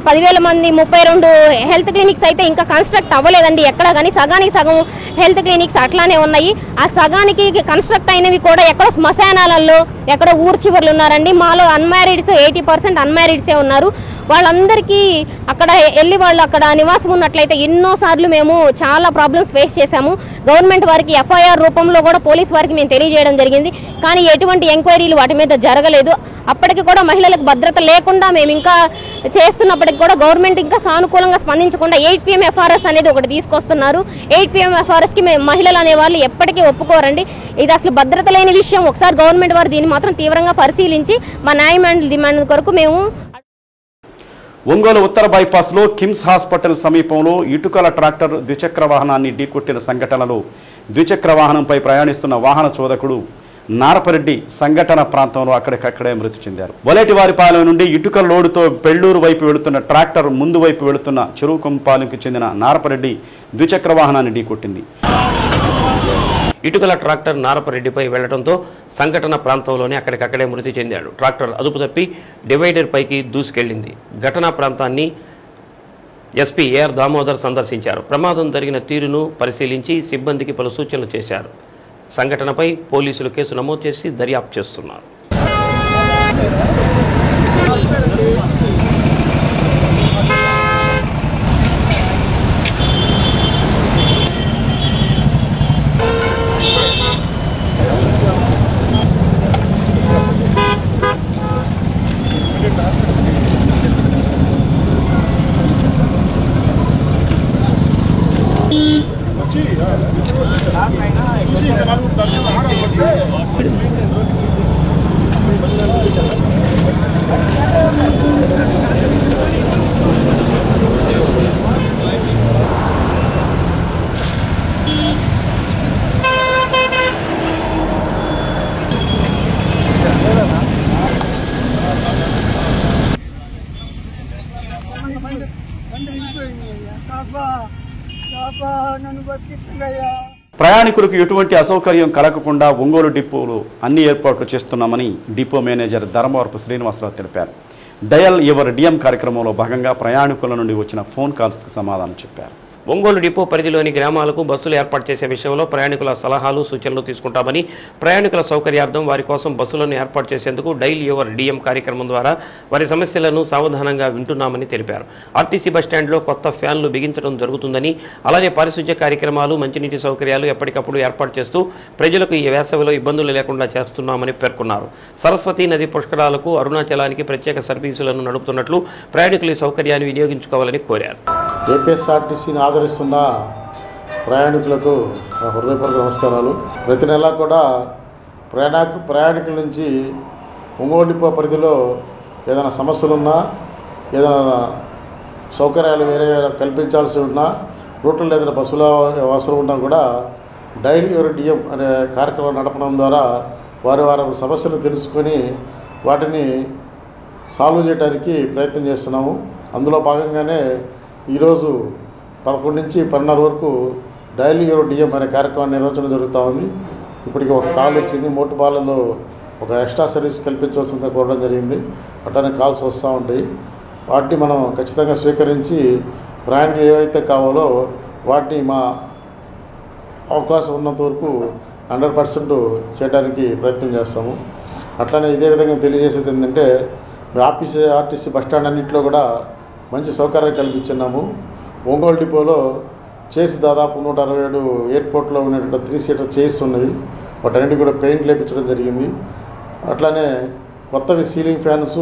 10,000 మంది 32 హెల్త్ క్లినిక్స్ అయితే ఇంకా కన్స్ట్రక్ట్ అవ్వలేదండి ఎక్కడ, కానీ సగానికి సగం హెల్త్ క్లినిక్స్ అట్లానే ఉన్నాయి. ఆ సగానికి కన్స్ట్రక్ట్ అయినవి కూడా ఎక్కడో శ్మశానాలలో ఎక్కడో ఊరు చివర్లు ఉన్నారండి. మాలో అన్మ్యారీడ్స్ 80% అన్మ్యారీడ్సే ఉన్నారు. వాళ్ళందరికీ అక్కడ వెళ్ళి వాళ్ళు అక్కడ నివాసం ఉన్నట్లయితే ఎన్నోసార్లు మేము చాలా ప్రాబ్లమ్స్ ఫేస్ చేశాము. గవర్నమెంట్ వారికి FIR రూపంలో కూడా పోలీస్ వారికి మేము తెలియజేయడం జరిగింది, కానీ ఎటువంటి ఎంక్వైరీలు వాటి మీద జరగలేదు. అప్పటికి కూడా మహిళలకు భద్రత లేకుండా మేము ఇంకా చేస్తున్నప్పటికి కూడా గవర్నమెంట్ ఇంకా సానుకూలంగా స్పందించకుండా 8 PM FRS అనేది ఒకటి తీసుకొస్తున్నారు. 8 PM FRSకి మహిళలు అనేవాళ్ళు ఎప్పటికీ ఒప్పుకోరండి. ఇది అసలు భద్రత లేని విషయం. ఒకసారి గవర్నమెంట్ వారు దీన్ని మాత్రం తీవ్రంగా పరిశీలించి మా న్యాయ డిమాండ్ కొరకు మేము ఒంగోలు ఉత్తర బైపాస్లో కిమ్స్ హాస్పిటల్ సమీపంలో ఇటుకల ట్రాక్టర్ ద్విచక్ర వాహనాన్ని ఢీకొట్టిన సంఘటనలో ద్విచక్ర వాహనంపై ప్రయాణిస్తున్న వాహన చోదకుడు నారపరెడ్డి సంఘటన ప్రాంతంలో అక్కడికక్కడే మృతి చెందారు. వలేటివారిపాలెం నుండి ఇటుక లోడుతో పెళ్లూరు వైపు వెళుతున్న ట్రాక్టర్ ముందు వైపు వెళుతున్న చెరువుకొంపాలెంకు చెందిన నారపరెడ్డి ద్విచక్ర వాహనాన్ని ఢీకొట్టింది. ఇటుకల ట్రాక్టర్ నారపరెడ్డిపై వెళ్లడంతో సంఘటన ప్రాంతంలోనే అక్కడికక్కడే మృతి చెందాడు. ట్రాక్టర్ అదుపు తప్పి డివైడర్ పైకి దూసుకెళ్లింది. ఘటనా ప్రాంతాన్ని SP AR దామోదర్ సందర్శించారు. ప్రమాదం జరిగిన తీరును పరిశీలించి సిబ్బందికి పలు సూచనలు చేశారు. సంఘటనపై పోలీసులు కేసు నమోదు చేసి దర్యాప్తు చేస్తున్నారు. ప్రయాణికులకు ఎటువంటి అసౌకర్యం కలగకుండా ఒంగోలు డిపోలో అన్ని ఏర్పాట్లు చేస్తున్నామని డిపో మేనేజర్ ధర్మవరపు శ్రీనివాసరావు తెలిపారు. డయల్ యువర్ DM కార్యక్రమంలో భాగంగా ప్రయాణికుల నుండి వచ్చిన ఫోన్ కాల్స్కు సమాధానం చెప్పారు. ఒంగోలు డిపో పరిధిలోని గ్రామాలకు బస్సులు ఏర్పాటు చేసే విషయంలో ప్రయాణికుల సలహాలు సూచనలు తీసుకుంటామని, ప్రయాణికుల సౌకర్యార్థం వారి కోసం బస్సులను ఏర్పాటు చేసేందుకు డైల్ యువర్ DM కార్యక్రమం ద్వారా వారి సమస్యలను సావధానంగా వింటున్నామని తెలిపారు. RTC బస్టాండ్లో కొత్త ఫ్యాన్లు బిగించడం జరుగుతుందని, అలాగే పారిశుధ్య కార్యక్రమాలు, మంచినీటి సౌకర్యాలు ఎప్పటికప్పుడు ఏర్పాటు చేస్తూ ప్రజలకు ఈ వేసవిలో ఇబ్బందులు లేకుండా చేస్తున్నామని పేర్కొన్నారు. సరస్వతి నది పుష్కరాలకు, అరుణాచలానికి ప్రత్యేక సర్వీసులను నడుపుతున్నట్లు ప్రయాణికులు ఈ సౌకర్యాన్ని వినియోగించుకోవాలని కోరారు. ఏపీఎస్ఆర్టీసీని ఆదరిస్తున్న ప్రయాణికులకు హృదయపూర్వక నమస్కారాలు. ప్రతి నెలా కూడా ప్రయాణికుల నుంచి ఒంగోలు డిపో పరిధిలో ఏదైనా సమస్యలున్నా, ఏదైనా సౌకర్యాలు వేరే కల్పించాల్సి ఉన్నా, రూట్లో ఏదైనా బస్సుల అవసరం ఉన్నా కూడా డైల్ యువర్ DM అనే కార్యక్రమం నడపడం ద్వారా వారి సమస్యలు తెలుసుకొని వాటిని సాల్వ్ చేయడానికి ప్రయత్నం చేస్తున్నాము. అందులో భాగంగానే ఈరోజు 11 నుంచి 12 వరకు డైల్ యువర్ DM అనే కార్యక్రమాన్ని నిర్వహించడం జరుగుతూ ఉంది. ఇప్పటికి ఒక కాల్ వచ్చింది. మోటుపాలెంలో ఒక ఎక్స్ట్రా సర్వీస్ కల్పించవలసిందే కోరడం జరిగింది. అట్లానే కాల్స్ వస్తూ ఉంటాయి. వాటిని మనం ఖచ్చితంగా స్వీకరించి ప్రయాణికులు ఏవైతే కావాలో వాటిని మా అవకాశం ఉన్నంత వరకు 100% చేయడానికి ప్రయత్నం చేస్తాము. అట్లానే ఇదే విధంగా తెలియజేసేది ఏంటంటే ఆర్టీసీ బస్టాండ్ అన్నింటిలో కూడా మంచి సౌకర్యాలు కల్పించున్నాము. ఒంగోలు డిపోలో చేసి దాదాపు 167 ఎయిర్పోర్ట్లో ఉన్నటువంటి 3 సీటర్ చైర్స్ ఉన్నవి. వాటన్నిటి కూడా పెయింట్ లేపించడం జరిగింది. అట్లానే కొత్తవి సీలింగ్ ఫ్యాన్స్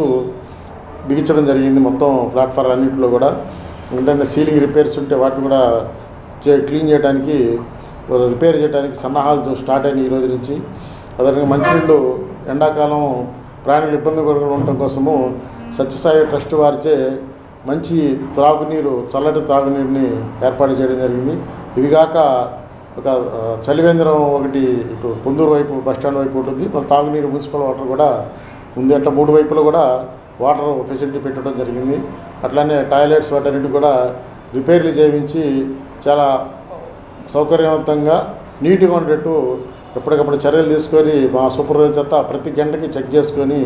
బిగించడం జరిగింది మొత్తం ప్లాట్ఫామ్ అన్నింటిలో కూడా. ఏంటంటే సీలింగ్ రిపేర్స్ ఉంటే వాటిని కూడా క్లీన్ చేయడానికి, రిపేర్ చేయడానికి సన్నాహాలు స్టార్ట్ అయినాయి ఈ రోజు నుంచి. అదేవిధంగా మంచినీళ్ళు ఎండాకాలం ప్రయాణికులు ఇబ్బంది పడకుండా ఉండటం కోసము సత్యసాయి ట్రస్ట్ వారిచే మంచి త్రాగునీరు, చల్లటి త్రాగునీరుని ఏర్పాటు చేయడం జరిగింది. ఇవి కాక ఒక చలివేంద్రం ఒకటి ఇటు పొందూరు వైపు బస్టాండ్ వైపు ఉంటుంది. మరి తాగునీరు మున్సిపల్ వాటర్ కూడా ఉంది. అట్లా 3 వైపులు కూడా వాటర్ ఫెసిలిటీ పెట్టడం జరిగింది. అట్లానే టాయిలెట్స్ వాటన్నిటి కూడా రిపేర్లు చేయించి చాలా సౌకర్యవంతంగా నీట్గా ఉండేట్టు ఎప్పటికప్పుడు చర్యలు తీసుకొని మా సూపర్వైజర్ చేత ప్రతి గంటకి చెక్ చేసుకొని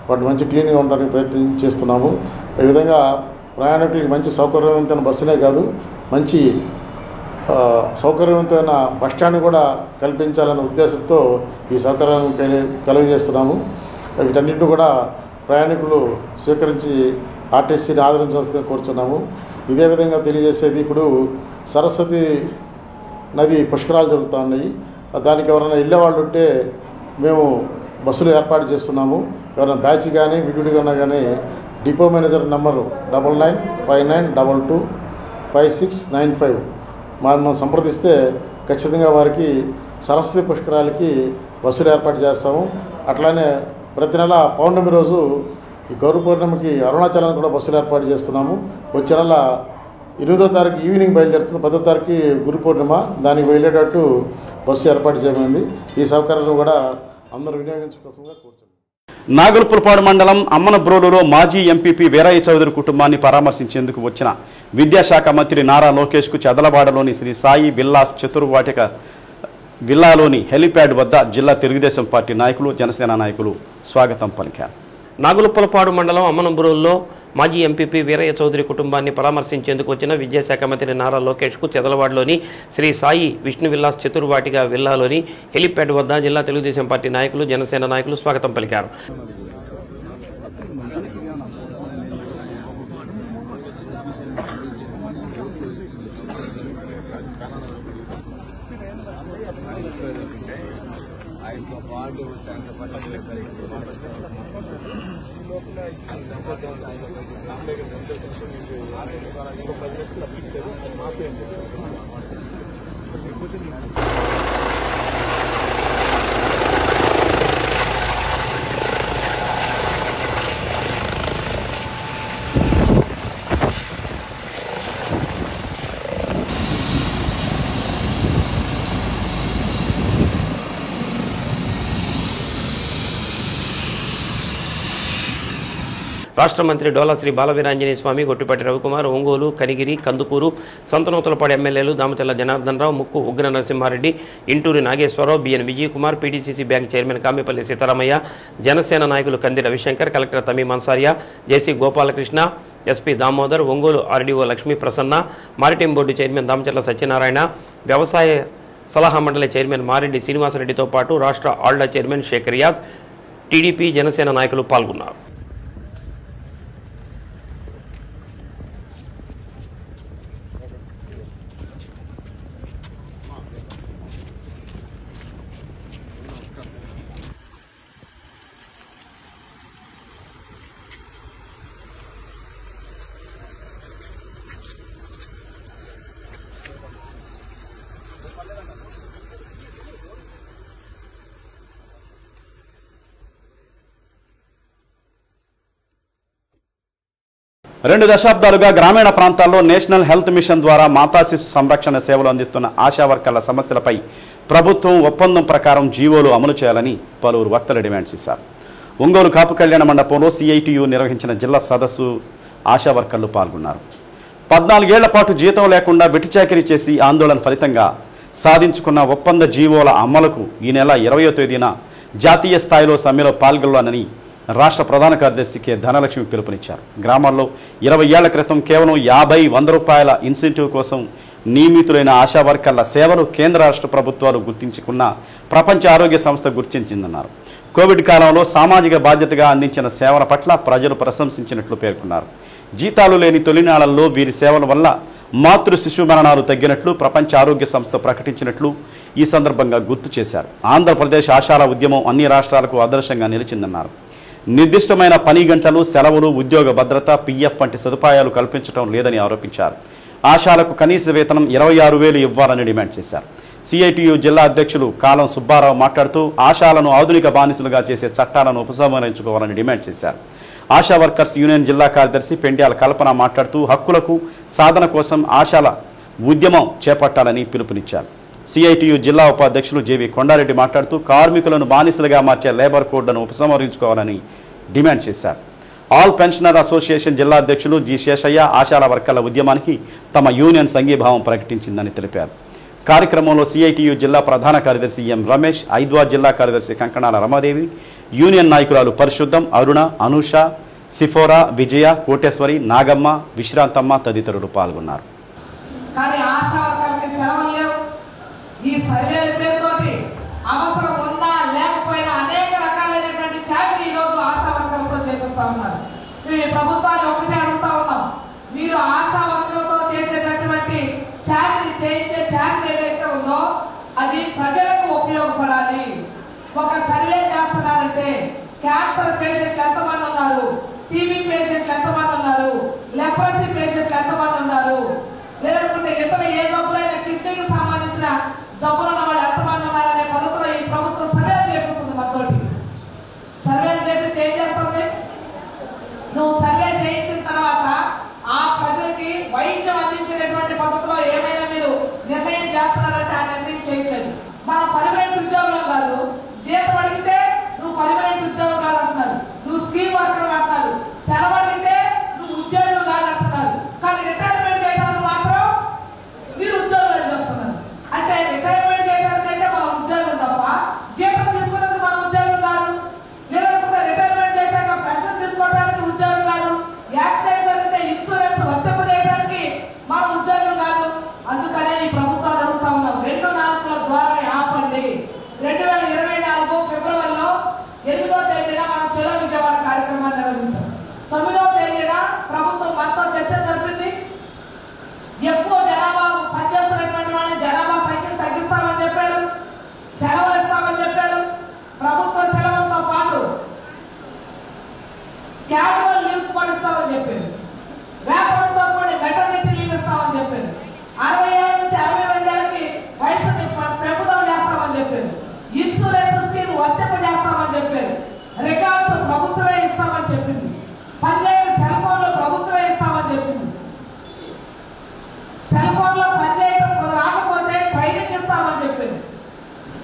వాటి మంచి క్లీన్గా ఉండడానికి ప్రయత్నం చేస్తున్నాము. ఈ విధంగా ప్రయాణికులకి మంచి సౌకర్యవంతమైన బస్సులే కాదు, మంచి సౌకర్యవంతమైన బస్టాండ్ కూడా కల్పించాలనే ఉద్దేశంతో ఈ సౌకర్యాలను కలుగజేస్తున్నాము. వీటన్నింటినీ కూడా ప్రయాణికులు స్వీకరించి ఆర్టీసీని ఆదరించాల్సిందిగా కోరుచున్నాము. ఇదే విధంగా తెలియజేసేది, ఇప్పుడు సరస్వతి నది పుష్కరాలు జరుగుతూ ఉన్నాయి. దానికి ఎవరైనా వెళ్ళే వాళ్ళు ఉంటే మేము బస్సులు ఏర్పాటు చేస్తున్నాము. ఎవరైనా బ్యాచ్ కానీ విడివిడిగా కానీ డిపో మేనేజర్ నంబరు 9959225695 మనం సంప్రదిస్తే ఖచ్చితంగా వారికి సరస్వతి పుష్కరాలకి బస్సులు ఏర్పాటు చేస్తాము. అట్లానే ప్రతి నెల పౌర్ణమి రోజు ఈ గౌరవ పౌర్ణమికి అరుణాచలానికి కూడా బస్సులు ఏర్పాటు చేస్తున్నాము. వచ్చే నెల 8వ తారీఖు ఈవినింగ్ బయలుదేరుతుంది. 10వ తారీఖు గురు పౌర్ణిమ, దానికి వెళ్ళేటట్టు బస్సు ఏర్పాటు చేయమైంది. ఈ సౌకర్యాలను కూడా అందరూ వినియోగించుకోవాల్సిందిగా కోరుతున్నాం. నాగులపులపాడు మండలం అమ్మనబ్రోలులో మాజీ ఎంపీపీ వీరయ్య చౌదరి కుటుంబాన్ని పరామర్శించేందుకు వచ్చిన విద్యాశాఖ మంత్రి నారా లోకేష్కు చదలవాడలోని శ్రీ సాయి విల్లాస్ చతుర్వాటిక విల్లాలోని హెలిప్యాడ్ వద్ద జిల్లా తెలుగుదేశం పార్టీ నాయకులు, జనసేన నాయకులు స్వాగతం పలికారు. నాగులపులపాడు మండలం అమ్మనంబురుల్లో మాజీ ఎంపీపీ వీరయ్య చౌదరి కుటుంబాన్ని పరామర్శించేందుకు వచ్చిన విద్యాశాఖ మంత్రి నారా లోకేష్కు చెదలవాడలోని శ్రీ సాయి విష్ణు విల్లాస్ చతుర్వాటిక విల్లాలోని హెలిప్యాడ్ వద్ద జిల్లా తెలుగుదేశం పార్టీ నాయకులు, జనసేన నాయకులు స్వాగతం పలికారు. రాష్ట్ర మంత్రి డోలా శ్రీ బాలవీరాంజనేయ స్వామి, గొట్టిపాటి రవికుమార్, ఒంగోలు, కనిగిరి, కందుకూరు, సంతనూతలపాడు ఎమ్మెల్యేలు Damachalla Janardhan Rao, Mukku Ugra Narasimha Reddy, Inturi Nageswara Rao, BN Vijaya Kumar, PDCC bank chairman Kamepalli Seetharamaiah, Janasena నాయకులు Kandi Ravishankar, collector Tameem Ansariya, JC Gopalakrishna, SP Damodar, Ongole RDO Lakshmi Prasanna, maritime board chairman Damacharla Satyanarayana, వ్యవసాయ సలహా మండలి చైర్మన్ మారెడ్డి శ్రీనివాసరెడ్డితో పాటు రాష్ట్ర ఆల్డా చైర్మన్ షేక్ రియాద్, టీడీపీ, జనసేన నాయకులు పాల్గొన్నారు. రెండు దశాబ్దాలుగా గ్రామీణ ప్రాంతాల్లో నేషనల్ హెల్త్ మిషన్ ద్వారా మాతా శిశు సంరక్షణ సేవలు అందిస్తున్న ఆశా వర్కర్ల సమస్యలపై ప్రభుత్వం ఒప్పందం ప్రకారం జీవోలు అమలు చేయాలని పలువురు వక్తలు డిమాండ్ చేశారు. ఒంగోలు కాపు కళ్యాణ మండపంలో సిఐటియు నిర్వహించిన జిల్లా సదస్సు ఆశా వర్కర్లు పాల్గొన్నారు. 14 ఏళ్ల పాటు జీతం లేకుండా వెట్టిచాకిరీ చేసి ఆందోళన ఫలితంగా సాధించుకున్న ఒప్పంద జీవోల అమలుకు ఈ నెల 20వ తేదీన జాతీయ స్థాయిలో సమ్మెలో పాల్గొనాలని రాష్ట్ర ప్రధాన కార్యదర్శి కె ధనలక్ష్మి పిలుపునిచ్చారు. గ్రామాల్లో 20 ఏళ్ల క్రితం కేవలం 50-100 రూపాయల ఇన్సెంటివ్ కోసం నియమితులైన ఆశా వర్కర్ల సేవలు కేంద్ర రాష్ట్ర ప్రభుత్వాలు గుర్తించుకున్న ప్రపంచ ఆరోగ్య సంస్థ గుర్తించిందన్నారు. కోవిడ్ కాలంలో సామాజిక బాధ్యతగా అందించిన సేవల పట్ల ప్రజలు ప్రశంసించినట్లు పేర్కొన్నారు. జీతాలు లేని తొలినాళ్లలో వీరి సేవల వల్ల మాతృ శిశు మరణాలు తగ్గినట్లు ప్రపంచ ఆరోగ్య సంస్థ ప్రకటించినట్లు ఈ సందర్భంగా గుర్తు చేశారు. ఆంధ్రప్రదేశ్ ఆశాల ఉద్యమం అన్ని రాష్ట్రాలకు ఆదర్శంగా నిలిచిందన్నారు. నిర్దిష్టమైన పని గంటలు, సెలవులు, ఉద్యోగ భద్రత, పిఎఫ్ వంటి సదుపాయాలు కల్పించడం లేదని ఆరోపించారు. ఆశాలకు కనీస వేతనం 26,000 ఇవ్వాలని డిమాండ్ చేశారు. సిఐటియు జిల్లా అధ్యక్షులు కాలం సుబ్బారావు మాట్లాడుతూ ఆశాలను ఆధునిక బానిసలుగా చేసే చట్టాలను ఉపసంహరించుకోవాలని డిమాండ్ చేశారు. ఆశా వర్కర్స్ యూనియన్ జిల్లా కార్యదర్శి పెండ్యాల కల్పన మాట్లాడుతూ హక్కులకు సాధన కోసం ఆశాల ఉద్యమం చేపట్టాలని పిలుపునిచ్చారు. సిఐటియు జిల్లా ఉపాధ్యక్షులు జేవి కొండారెడ్డి మాట్లాడుతూ కార్మికులను బానిసలుగా మార్చే లేబర్ కోడ్లను ఉపసంహరించుకోవాలని డిమాండ్ చేశారు. ఆల్ పెన్షనర్ అసోసియేషన్ జిల్లా అధ్యక్షులు జి శేషయ్య ఆశాల వర్కర్ల ఉద్యమానికి తమ యూనియన్ సంఘీభావం ప్రకటించిందని తెలిపారు. కార్యక్రమంలో సిఐటియు జిల్లా ప్రధాన కార్యదర్శి ఎం రమేష్, ఐద్వా జిల్లా కార్యదర్శి కంకణాల రమాదేవి, యూనియన్ నాయకురాలు పరిశుద్ధం, అరుణ, అనూష, సిఫోరా, విజయ, కోటేశ్వరి, నాగమ్మ, విశ్రాంతమ్మ తదితరులు పాల్గొన్నారు. ఈ సర్వేల పేరుతోటి అవసరం ఉన్నా లేకపోయినా అనేక రకాలైనటువంటి చాకరీ ఈరోజు ఆశా వర్కర్లతో చేపిస్తా ఉన్నారు. మేము ఈ ప్రభుత్వాన్ని ఒకటే అడుగుతా ఉన్నాం, మీరు ఆశా వర్కర్లతో చేసేటటువంటి చాకరీ చేయించే చాకరీ ఏదైతే ఉందో అది ప్రజలకు ఉపయోగపడాలి. ఒక సర్వే చేస్తున్నారంటే క్యాన్సర్ పేషెంట్లు ఎంతమంది ఉన్నారు, టీబీ పేషెంట్లు ఎంతమంది ఉన్నారు, లెప్రసీ పేషెంట్లు ఎంతమంది ఉన్నారు, లేదంటే ఇతర ఏ జబ్బులైన కిడ్నీకి సంబంధించిన జబ్బులున్న వాళ్ళు ఎంతమంది ఉన్నారనే పద్ధతిలో ఈ ప్రభుత్వం సర్వేలు చేపుతుంది. మనతోటి సర్వేలు చేపించి ఏం చేస్తుంది, నువ్వు సర్వే చేయించిన తర్వాత ఆ ప్రజలకి వైద్యం అందించేటువంటి పద్ధతిలో ఏమైనా మీరు నిర్ణయం చేస్తున్నారంటే ఆ నిర్ణయం చేయట్లేదు. మన పర్మనెంట్ ఉద్యోగం కాదు, జీతం అడిగితే నువ్వు పర్మనెంట్ ఉద్యోగం కాదంటున్నారు, నువ్వు స్కీమ్ వర్కర్ అంటున్నారు, సెలవు అడిగితే నువ్వు ఉద్యోగం కాదంటున్నారు, కానీ రిటైర్మెంట్ చేయడానికి మాత్రం మీరు ఉద్యోగాలు చెప్తున్నారు. అంటే రిటైర్మెంట్ చేయడానికి అయితే మన ఉద్యోగం తప్ప జీతం తీసుకున్నది మన ఉద్యోగం కాదు, లేకపోతే రిటైర్మెంట్ చేశాక పెన్షన్ తీసుకోవడానికి ఉద్యోగం కాదు, యాక్సిడెంట్ జరిగితే ఇన్సూరెన్స్ వర్తింపజేయడానికి మన ఉద్యోగం కాదు. అందుకనే ఈ ప్రభుత్వాలు అడుగుతా ఉన్నాం, 2 నాలుగుల ద్వారా ఆపండి. 2024 ఫిబ్రవరిలో 8వ తేదీన మనం చెలో విజయవాడ కార్యక్రమాన్ని నిర్వహించాం. 9వ తేదీన ప్రభుత్వం మనతో చర్చ జరిపింది. ఎక్కువ జనాభా పనిచేస్తున్నటువంటి వాళ్ళని జనాభా సంఖ్యను తగ్గిస్తామని చెప్పారు, సెలవులు ఇస్తామని చెప్పారు. ప్రభుత్వ సెలవులతో పాటు క్యాజువల్ లీవ్స్ కూడా ఇస్తామని చెప్పారు, వేతనంతో కూడి మెటర్నిటీ లీవ్ ఇస్తామని చెప్పారు, 60 ఏళ్ళ నుంచి 62 ఏళ్ళకి వయసుని పెంపుదల చేస్తామని చెప్పారు, ఇన్సూరెన్స్ స్కీమ్ వర్తింపజేస్తామని చెప్పారు, రికార్డ్స్ ప్రభుత్వమే ఇస్తామని చెప్పింది, పనిచేయని సెల్ ఫోన్లు ప్రభుత్వమే ఇస్తామని చెప్పింది, సెల్ ఫోన్ లో పనిచేయడం రాకపోతే ట్రైనింగ్ ఇస్తామని చెప్పింది,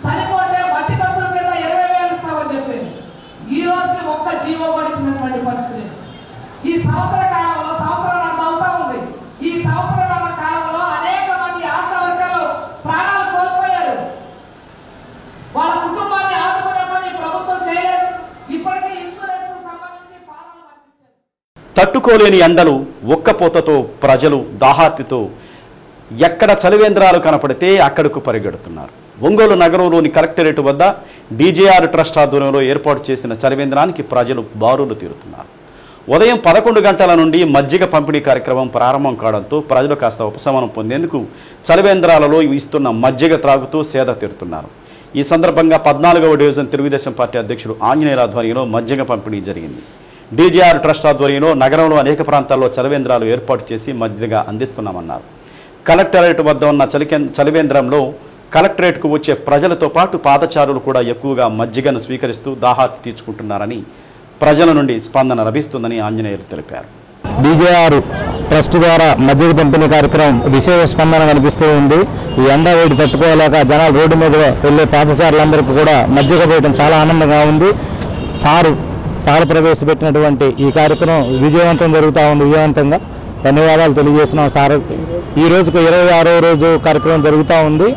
చనిపోతే మట్టి ఖర్చుల కింద 20,000 ఇస్తామని చెప్పింది. ఈ రోజుకి ఒక్క జీవో పడిచినటువంటి పరిస్థితి. ఈ సంవత్సర కాలంలో సంవత్సరాలు అవుతా ఉంది. ఈ సంవత్సరాల కాలంలో అనేక మంది ఆశా వర్కర్లు ప్రాణాలు కోల్పోయారు. వాళ్ళ కుటుంబాన్ని ఆదుకునే పని ప్రభుత్వం చేయలేదు. ఇప్పటికీ ఇన్సూరెన్స్ కు సంబంధించి ఫారాలు పంపించారు. తట్టుకోలేని ఎండలు, ఒక్కపోతతో ప్రజలు దాహార్తితో ఎక్కడ చలివేంద్రాలు కనపడితే అక్కడకు పరిగెడుతున్నారు. ఒంగోలు నగరంలోని కలెక్టరేట్ వద్ద డీజేఆర్ ట్రస్ట్ ఆధ్వర్యంలో ఏర్పాటు చేసిన చలివేంద్రానికి ప్రజలు బారులు తీరుతున్నారు. ఉదయం 11 గంటల నుండి మజ్జిగ పంపిణీ కార్యక్రమం ప్రారంభం కావడంతో ప్రజలు కాస్త ఉపశమనం పొందేందుకు చలివేంద్రాలలో ఇస్తున్న మజ్జిగ త్రాగుతూ సేద తీరుతున్నారు. ఈ సందర్భంగా 14వ డివిజన్ తెలుగుదేశం పార్టీ అధ్యక్షుడు ఆంజనేయుల ఆధ్వర్యంలో మజ్జిగ పంపిణీ జరిగింది. డీజేఆర్ ట్రస్ట్ ఆధ్వర్యంలో నగరంలో అనేక ప్రాంతాల్లో చలివేంద్రాలు ఏర్పాటు చేసి మజ్జిగ అందిస్తున్నామన్నారు. కలెక్టరేట్ వద్ద ఉన్న చలివేంద్రంలో కలెక్టరేట్కు వచ్చే ప్రజలతో పాటు పాదచారులు కూడా ఎక్కువగా మజ్జిగను స్వీకరిస్తూ దాహార్తి తీర్చుకుంటున్నారని ప్రజల నుండి స్పందన లభిస్తుందని ఆంజనేయులు తెలిపారు. డీజేఆర్ ట్రస్ట్ ద్వారా మజ్జిగ పంపిణీ కార్యక్రమం విశేష స్పందన కనిపిస్తూ ఉంది. ఈ ఎండ వేడి తట్టుకోలేక జనాలు రోడ్డు మీద వెళ్ళే పాదచారులందరికీ కూడా మజ్జిగ పోయడం చాలా ఆనందంగా ఉంది. సారు ప్రవేశపెట్టినటువంటి ఈ కార్యక్రమం విజయవంతం జరుగుతూ ఉంది. విజయవంతంగా ధన్యవాదాలు తెలియజేస్తున్నాం సార్. ఈ రోజుకు 26వ రోజు కార్యక్రమం జరుగుతూ ఉంది.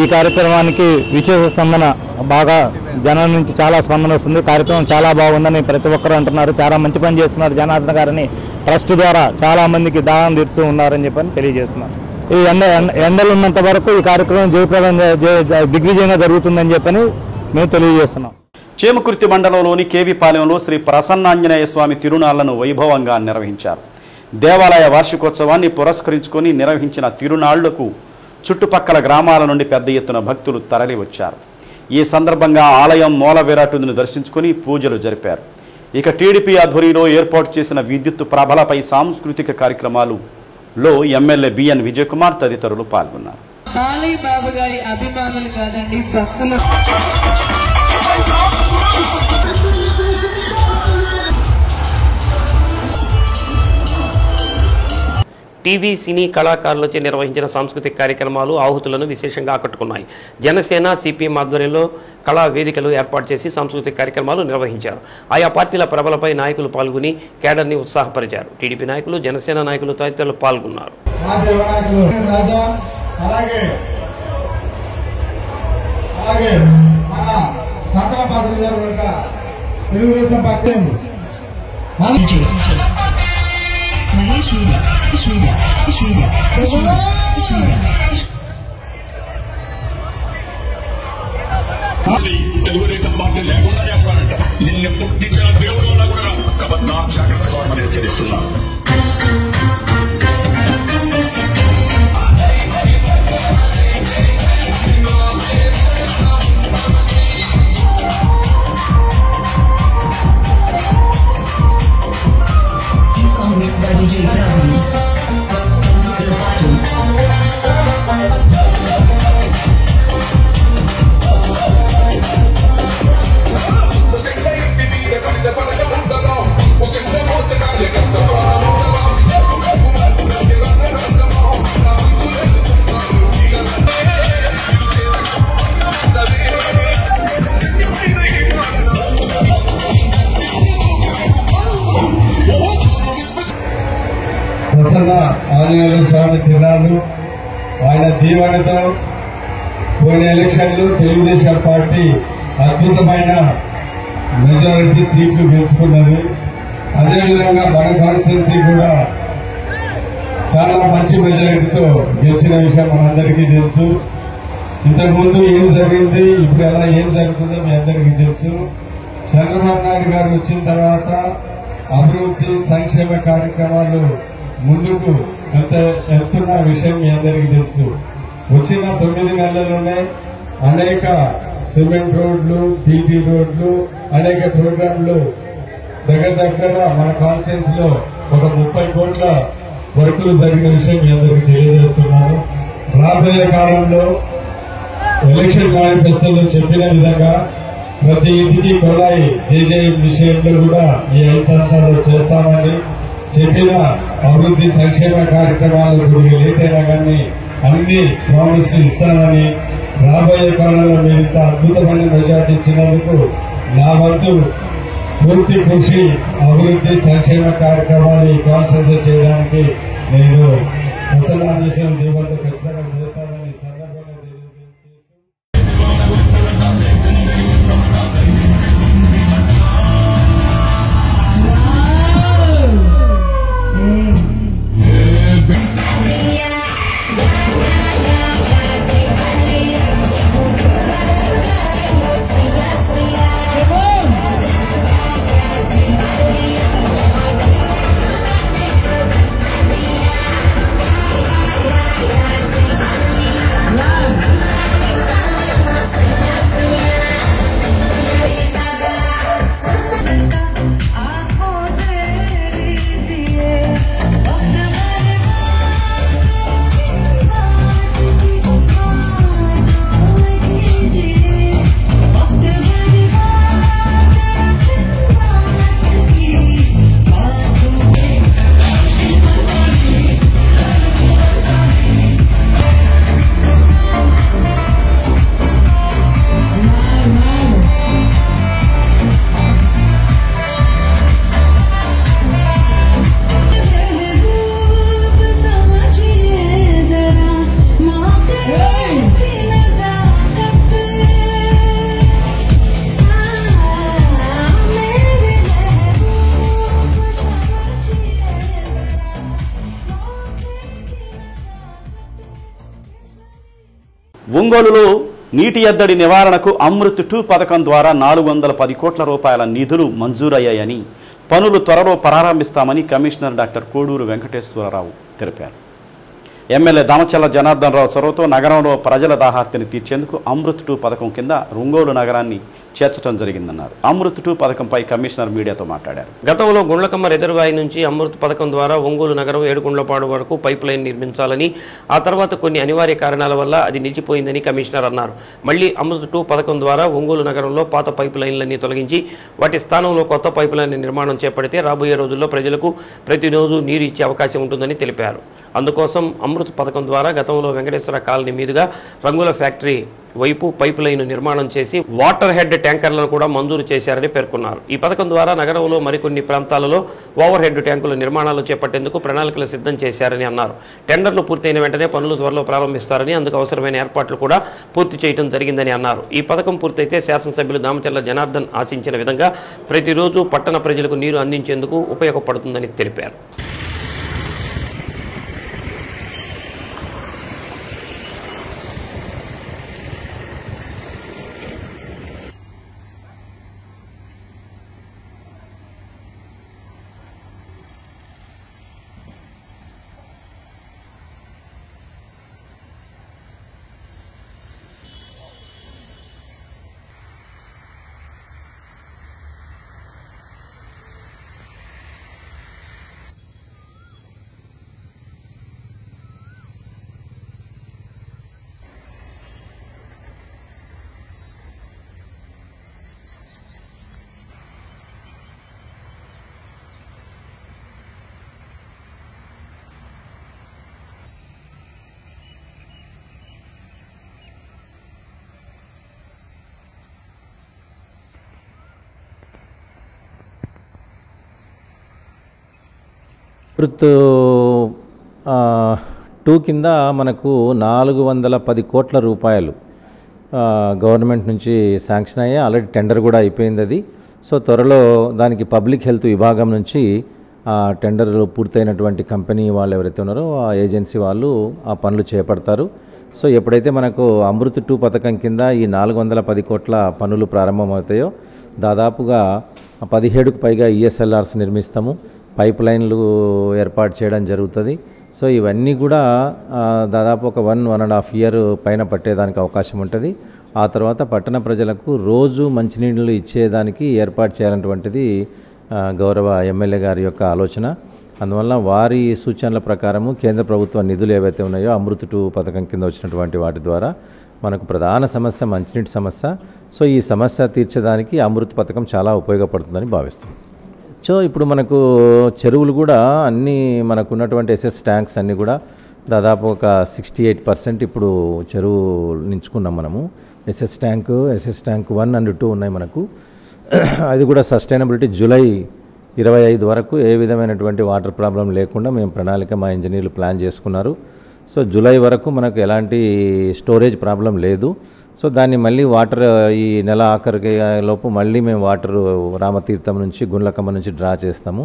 ఈ కార్యక్రమానికి విశేష స్పందన బాగా జనం నుంచి చాలా స్పందన వస్తుంది. కార్యక్రమం చాలా బాగుందని ప్రతి ఒక్కరు అంటున్నారు. చాలా మంచి పని చేస్తున్నారు జనార్దన్ గారిని. ట్రస్ట్ ద్వారా చాలా మందికి దానం తీరుతూ ఉన్నారని చెప్పని తెలియజేస్తున్నారు. ఈ ఎండలు ఉన్నంత వరకు ఈ కార్యక్రమం జయప్రదంగా దిగ్విజయంగా జరుగుతుందని చెప్పని మేము తెలియజేస్తున్నాం. చేమకుర్తి మండలంలోని కేవీపాలెంలో శ్రీ ప్రసన్నాంజనేయ స్వామి తిరునాళ్లను వైభవంగా నిర్వహించారు. దేవాలయ వార్షికోత్సవాన్ని పురస్కరించుకొని నిర్వహించిన తిరునాళ్లకు చుట్టుపక్కల గ్రామాల నుండి పెద్ద ఎత్తున భక్తులు తరలి వచ్చారు. ఈ సందర్భంగా ఆలయం మూల విరాటుని దర్శించుకుని పూజలు జరిపారు. ఇక టీడీపీ ఆధ్వర్యంలో ఏర్పాటు చేసిన విద్యుత్ ప్రభలపై సాంస్కృతిక కార్యక్రమాలలో ఎమ్మెల్యే బిఎన్ విజయ్ కుమార్ తదితరులు పాల్గొన్నారు. బాబు గారి అభిమానులు కాదండి, భక్తులు టీవీ సినీ కళాకారులచే నిర్వహించిన సాంస్కృతిక కార్యక్రమాలు ఆహుతులను విశేషంగా ఆకట్టుకున్నాయి. జనసేన సిపిఎం ఆధ్వర్యంలో కళా వేదికలు ఏర్పాటు చేసి సాంస్కృతిక కార్యక్రమాలు నిర్వహించారు. ఆయా పార్టీల ప్రభలపై నాయకులు పాల్గొని కేడర్ని ఉత్సాహపరిచారు. టీడీపీ నాయకులు, జనసేన నాయకులు తదితరులు పాల్గొన్నారు. తెలుగుదేశం పార్టీ లేకుండా చేస్తానంట. నిన్ను పుట్టించిన దేవుడు వల్ల కూడా కబద్దా జాగ్రత్తగా ఉండమని హెచ్చరిస్తున్నా. ప్రసన్న ఆంజనేయులు స్వామి తిరునాళ్ళు ఆయన దీవెనతో పోయిన ఎలక్షన్లు తెలుగుదేశం పార్టీ అద్భుతమైన మెజారిటీ సీట్లు గెలుచుకున్నది. అదేవిధంగా మన కాన్స్టిట్యున్సీ కూడా చాలా మంచి మెజారిటీతో గెలిచిన విషయం మనందరికీ తెలుసు. ఇంతకుముందు ఏం జరిగింది, ఇప్పుడు ఎలా ఏం జరుగుతుందో మీ అందరికీ తెలుసు. చంద్రబాబు నాయుడు గారు వచ్చిన తర్వాత అభివృద్ధి సంక్షేమ కార్యక్రమాలు ముందుకు వెళ్తున్న విషయం మీ అందరికీ తెలుసు. వచ్చిన 9 నెలల్లోనే అనేక సిమెంట్ రోడ్లు, బీటీ రోడ్లు, అనేక ప్రోగ్రాంలు దగ్గర మన కాన్స్టిట్యున్సీ లో ఒక 30 కోట్ల వర్కులు జరిగిన విషయం మీ అందరికీ తెలియజేస్తున్నాను. రాబోయే కాలంలో ఎలక్షన్ మేనిఫెస్టోలో చెప్పిన విధంగా ప్రతి ఇంటికి కొలాయి జేజే విషయంలో కూడా ఈ 5 సంవత్సరాలు చేస్తామని చెప్పిన అభివృద్ధి సంక్షేమ కార్యక్రమాలు కొద్దిగా లేట్ అయినా కానీ అన్ని ప్రామిస్ ఇస్తానని, రాబోయే కాలంలో మీరు ఇంత అద్భుతమైన మెజార్టీ ఇచ్చినందుకు నా వంతు పూర్తి కృషి అభివృద్ధి సంక్షేమ కార్యక్రమాలు ఈ కాన్స్టిట్యూన్సీ చేయడానికి నేను ప్రసన్నాదేశం దేవులతో ఖచ్చితంగా చేస్తానని సందర్భంగా ఒంగోలులో నీటి ఎద్దడి నివారణకు అమృత్ 2 పథకం ద్వారా 410 కోట్ల రూపాయల నిధులు మంజూరయ్యాయని, పనులు త్వరలో ప్రారంభిస్తామని కమిషనర్ డాక్టర్ కోడూరు వెంకటేశ్వరరావు తెలిపారు. ఎమ్మెల్యే దామచల్ల జనార్దన్ రావు చొరవతో నగరంలో ప్రజల దాహార్తిని తీర్చేందుకు అమృత్ 2 పథకం కింద ఒంగోలు నగరాన్ని చేర్చడం జరిగిందన్నారు. అమృత్ 2 పథకంపై కమిషనర్ మీడియాతో మాట్లాడారు. గతంలో గుండ్లకమ్మ రిజర్వాయర్ నుంచి అమృత్ పథకం ద్వారా ఒంగోలు నగరం ఏడుగుండ్లపాడు వరకు పైప్ లైన్ నిర్మించాలని, ఆ తర్వాత కొన్ని అనివార్య కారణాల వల్ల అది నిలిచిపోయిందని కమిషనర్ అన్నారు. మళ్లీ అమృత్ 2 పథకం ద్వారా ఒంగోలు నగరంలో పాత పైప్ లైన్లన్నీ తొలగించి వాటి స్థానంలో కొత్త పైప్ లైన్ నిర్మాణం చేపడితే రాబోయే రోజుల్లో ప్రజలకు ప్రతిరోజు నీరు ఇచ్చే అవకాశం ఉంటుందని తెలిపారు. అందుకోసం అమృత్ పథకం ద్వారా గతంలో వెంకటేశ్వర కాలనీ మీదుగా రంగుల ఫ్యాక్టరీ వైపు పైప్ లైన్ నిర్మాణం చేసి వాటర్ హెడ్ ట్యాంకర్లను కూడా మంజూరు చేశారని పేర్కొన్నారు. ఈ పథకం ద్వారా నగరంలో మరికొన్ని ప్రాంతాలలో ఓవర్ హెడ్ ట్యాంకుల నిర్మాణాలు చేపట్టేందుకు ప్రణాళికలు సిద్ధం చేశారని అన్నారు. టెండర్లు పూర్తయిన వెంటనే పనులు త్వరలో ప్రారంభిస్తారని, అందుకు అవసరమైన ఏర్పాట్లు కూడా పూర్తి చేయడం జరిగిందని అన్నారు. ఈ పథకం పూర్తయితే శాసనసభ్యులు దామచర్ల జనార్దన్ ఆశించిన విధంగా ప్రతిరోజు పట్టణ ప్రజలకు నీరు అందించేందుకు ఉపయోగపడుతుందని తెలిపారు. అమృత్ 2 కింద మనకు 410 కోట్ల రూపాయలు గవర్నమెంట్ నుంచి శాంక్షన్ అయ్యి ఆల్రెడీ టెండర్ కూడా అయిపోయింది అది. సో త్వరలో దానికి పబ్లిక్ హెల్త్ విభాగం నుంచి టెండర్లు పూర్తయినటువంటి కంపెనీ వాళ్ళు ఎవరైతే ఉన్నారో ఆ ఏజెన్సీ వాళ్ళు ఆ పనులు చేపడతారు. సో ఎప్పుడైతే మనకు అమృత్ 2 పథకం కింద ఈ 410 కోట్ల పనులు ప్రారంభమవుతాయో దాదాపుగా 17కు పైగా ఈఎస్ఎల్ఆర్స్ నిర్మిస్తాము, పైప్ లైన్లు ఏర్పాటు చేయడం జరుగుతుంది. సో ఇవన్నీ కూడా దాదాపు ఒక 1.5 ఇయర్ పైన పట్టేదానికి అవకాశం ఉంటుంది. ఆ తర్వాత పట్టణ ప్రజలకు రోజు మంచినీళ్ళు ఇచ్చేదానికి ఏర్పాటు చేయాలన్నటువంటిది గౌరవ ఎమ్మెల్యే గారి యొక్క ఆలోచన. అందువల్ల వారి సూచనల ప్రకారము కేంద్ర ప్రభుత్వ నిధులు ఏవైతే ఉన్నాయో అమృత్ 2 పథకం కింద వచ్చినటువంటి వాటి ద్వారా మనకు ప్రధాన సమస్య మంచినీటి సమస్య. సో ఈ సమస్య తీర్చడానికి అమృత్ పథకం చాలా ఉపయోగపడుతుందని భావిస్తున్నాం. సో ఇప్పుడు మనకు చెరువులు కూడా అన్నీ మనకు ఉన్నటువంటి ఎస్ఎస్ ట్యాంక్స్ అన్నీ కూడా దాదాపు ఒక 68% ఇప్పుడు చెరువు నించుకున్నాం మనము. ఎస్ఎస్ ట్యాంక్ 1 and 2 ఉన్నాయి మనకు. అది కూడా సస్టైనబిలిటీ జూలై 25 వరకు ఏ విధమైనటువంటి వాటర్ ప్రాబ్లం లేకుండా మేము ప్రణాళిక మా ఇంజనీర్లు ప్లాన్ చేసుకున్నారు. సో జూలై వరకు మనకు ఎలాంటి స్టోరేజ్ ప్రాబ్లం లేదు. సో దాన్ని మళ్ళీ వాటర్ ఈ నెల ఆఖరికి లోపు మళ్ళీ మేము వాటర్ రామతీర్థం నుంచి గుండ్లకమ్మ నుంచి డ్రా చేస్తాము.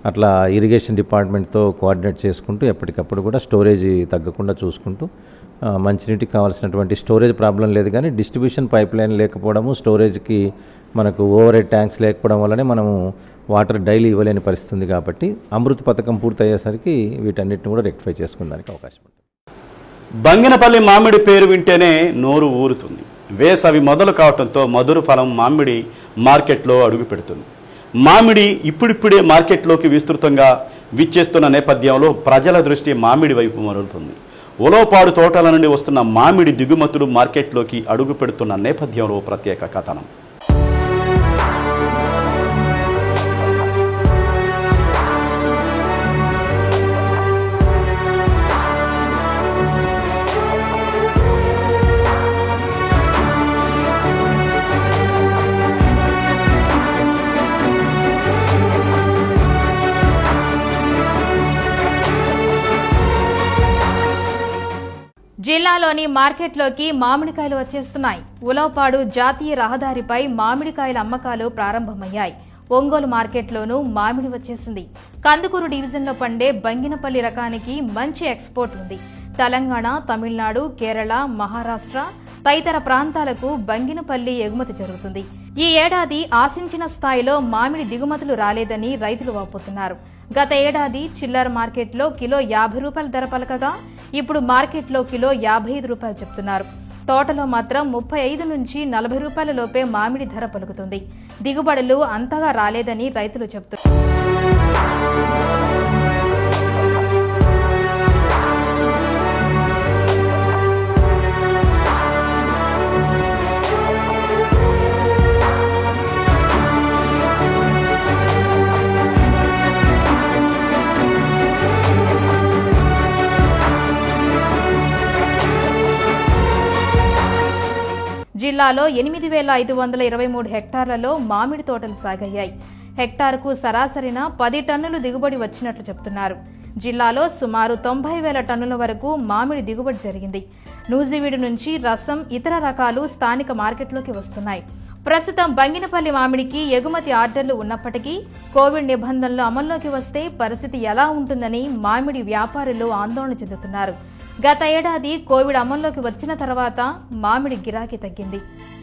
అట్లా ఇరిగేషన్ డిపార్ట్మెంట్తో కోఆర్డినేట్ చేసుకుంటూ ఎప్పటికప్పుడు కూడా స్టోరేజ్ తగ్గకుండా చూసుకుంటూ మంచినీటికి కావాల్సినటువంటి స్టోరేజ్ ప్రాబ్లం లేదు. కానీ డిస్ట్రిబ్యూషన్ పైప్ లైన్ లేకపోవడము, స్టోరేజ్కి మనకు ఓవర్ హెడ్ ట్యాంక్స్ లేకపోవడం వల్లనే మనము వాటర్ డైలీ ఇవ్వలేని పరిస్థితి ఉంది. కాబట్టి అమృత్ పథకం పూర్తయ్యేసరికి వీటన్నిటిని కూడా రెక్టిఫై చేసుకునేదానికి అవకాశం ఉంటుంది. బంగినపల్లి మామిడి పేరు వింటేనే నోరు ఊరుతుంది. వేసవి మొదలు కావడంతో మధుర ఫలం మామిడి మార్కెట్లో అడుగు పెడుతుంది. మామిడి ఇప్పుడిప్పుడే మార్కెట్లోకి విస్తృతంగా విచ్చేస్తున్న నేపథ్యంలో ప్రజల దృష్టి మామిడి వైపు మరలుతుంది. ఉలవపాడు తోటల నుండి వస్తున్న మామిడి దిగుమతులు మార్కెట్లోకి అడుగు పెడుతున్న నేపథ్యంలో ప్రత్యేక కథనం. జిల్లాలోని మార్కెట్లోకి మామిడికాయలు వచ్చేస్తున్నాయి. ఉలవపాడు జాతీయ రహదారిపై మామిడికాయల అమ్మకాలు ప్రారంభమయ్యాయి. ఒంగోలు మార్కెట్లోనూ మామిడి వచ్చేసింది. కందుకూరు డివిజన్లో పండే బంగినపల్లి రకానికి మంచి ఎక్స్పోర్ట్ ఉంది. తెలంగాణ, తమిళనాడు, కేరళ, మహారాష్ట్ర తదితర ప్రాంతాలకు బంగినపల్లి ఎగుమతి జరుగుతుంది. ఈ ఏడాది ఆశించిన స్థాయిలో మామిడి దిగుమతులు రాలేదని రైతులు వాపోతున్నారు. గత ఏడాది చిల్లర మార్కెట్లో కిలో 50 రూపాయల ధర పలకగా ఇప్పుడు మార్కెట్లో కిలో 55 రూపాయలు చెప్తున్నారు. తోటలో మాత్రం 35 నుంచి 40 రూపాయల లోపే మామిడి ధర పలుకుతుంది. దిగుబడులు అంతగా రాలేదని రైతులు చెబుతున్నారు. జిల్లాలో 8,523 హెక్టార్లలో మామిడి తోటలు సాగయ్యాయి. హెక్టారుకు సరాసరిన 10 టన్నులు దిగుబడి వచ్చినట్లు చెబుతున్నారు. జిల్లాలో సుమారు 90,000 టన్నుల వరకు మామిడి దిగుబడి జరిగింది. నూజివీడు నుంచి రసం, ఇతర రకాలు స్థానిక మార్కెట్లోకి వస్తున్నాయి. ప్రస్తుతం బంగినపల్లి మామిడికి ఎగుమతి ఆర్డర్లు ఉన్నప్పటికీ కోవిడ్ నిబంధనలు అమల్లోకి వస్తే పరిస్థితి ఎలా ఉంటుందని మామిడి వ్యాపారులు ఆందోళన చెందుతున్నారు. గత ఏడాది కోవిడ్ అమల్లోకి వచ్చిన తర్వాత మామిడి గిరాకీ తగ్గింది.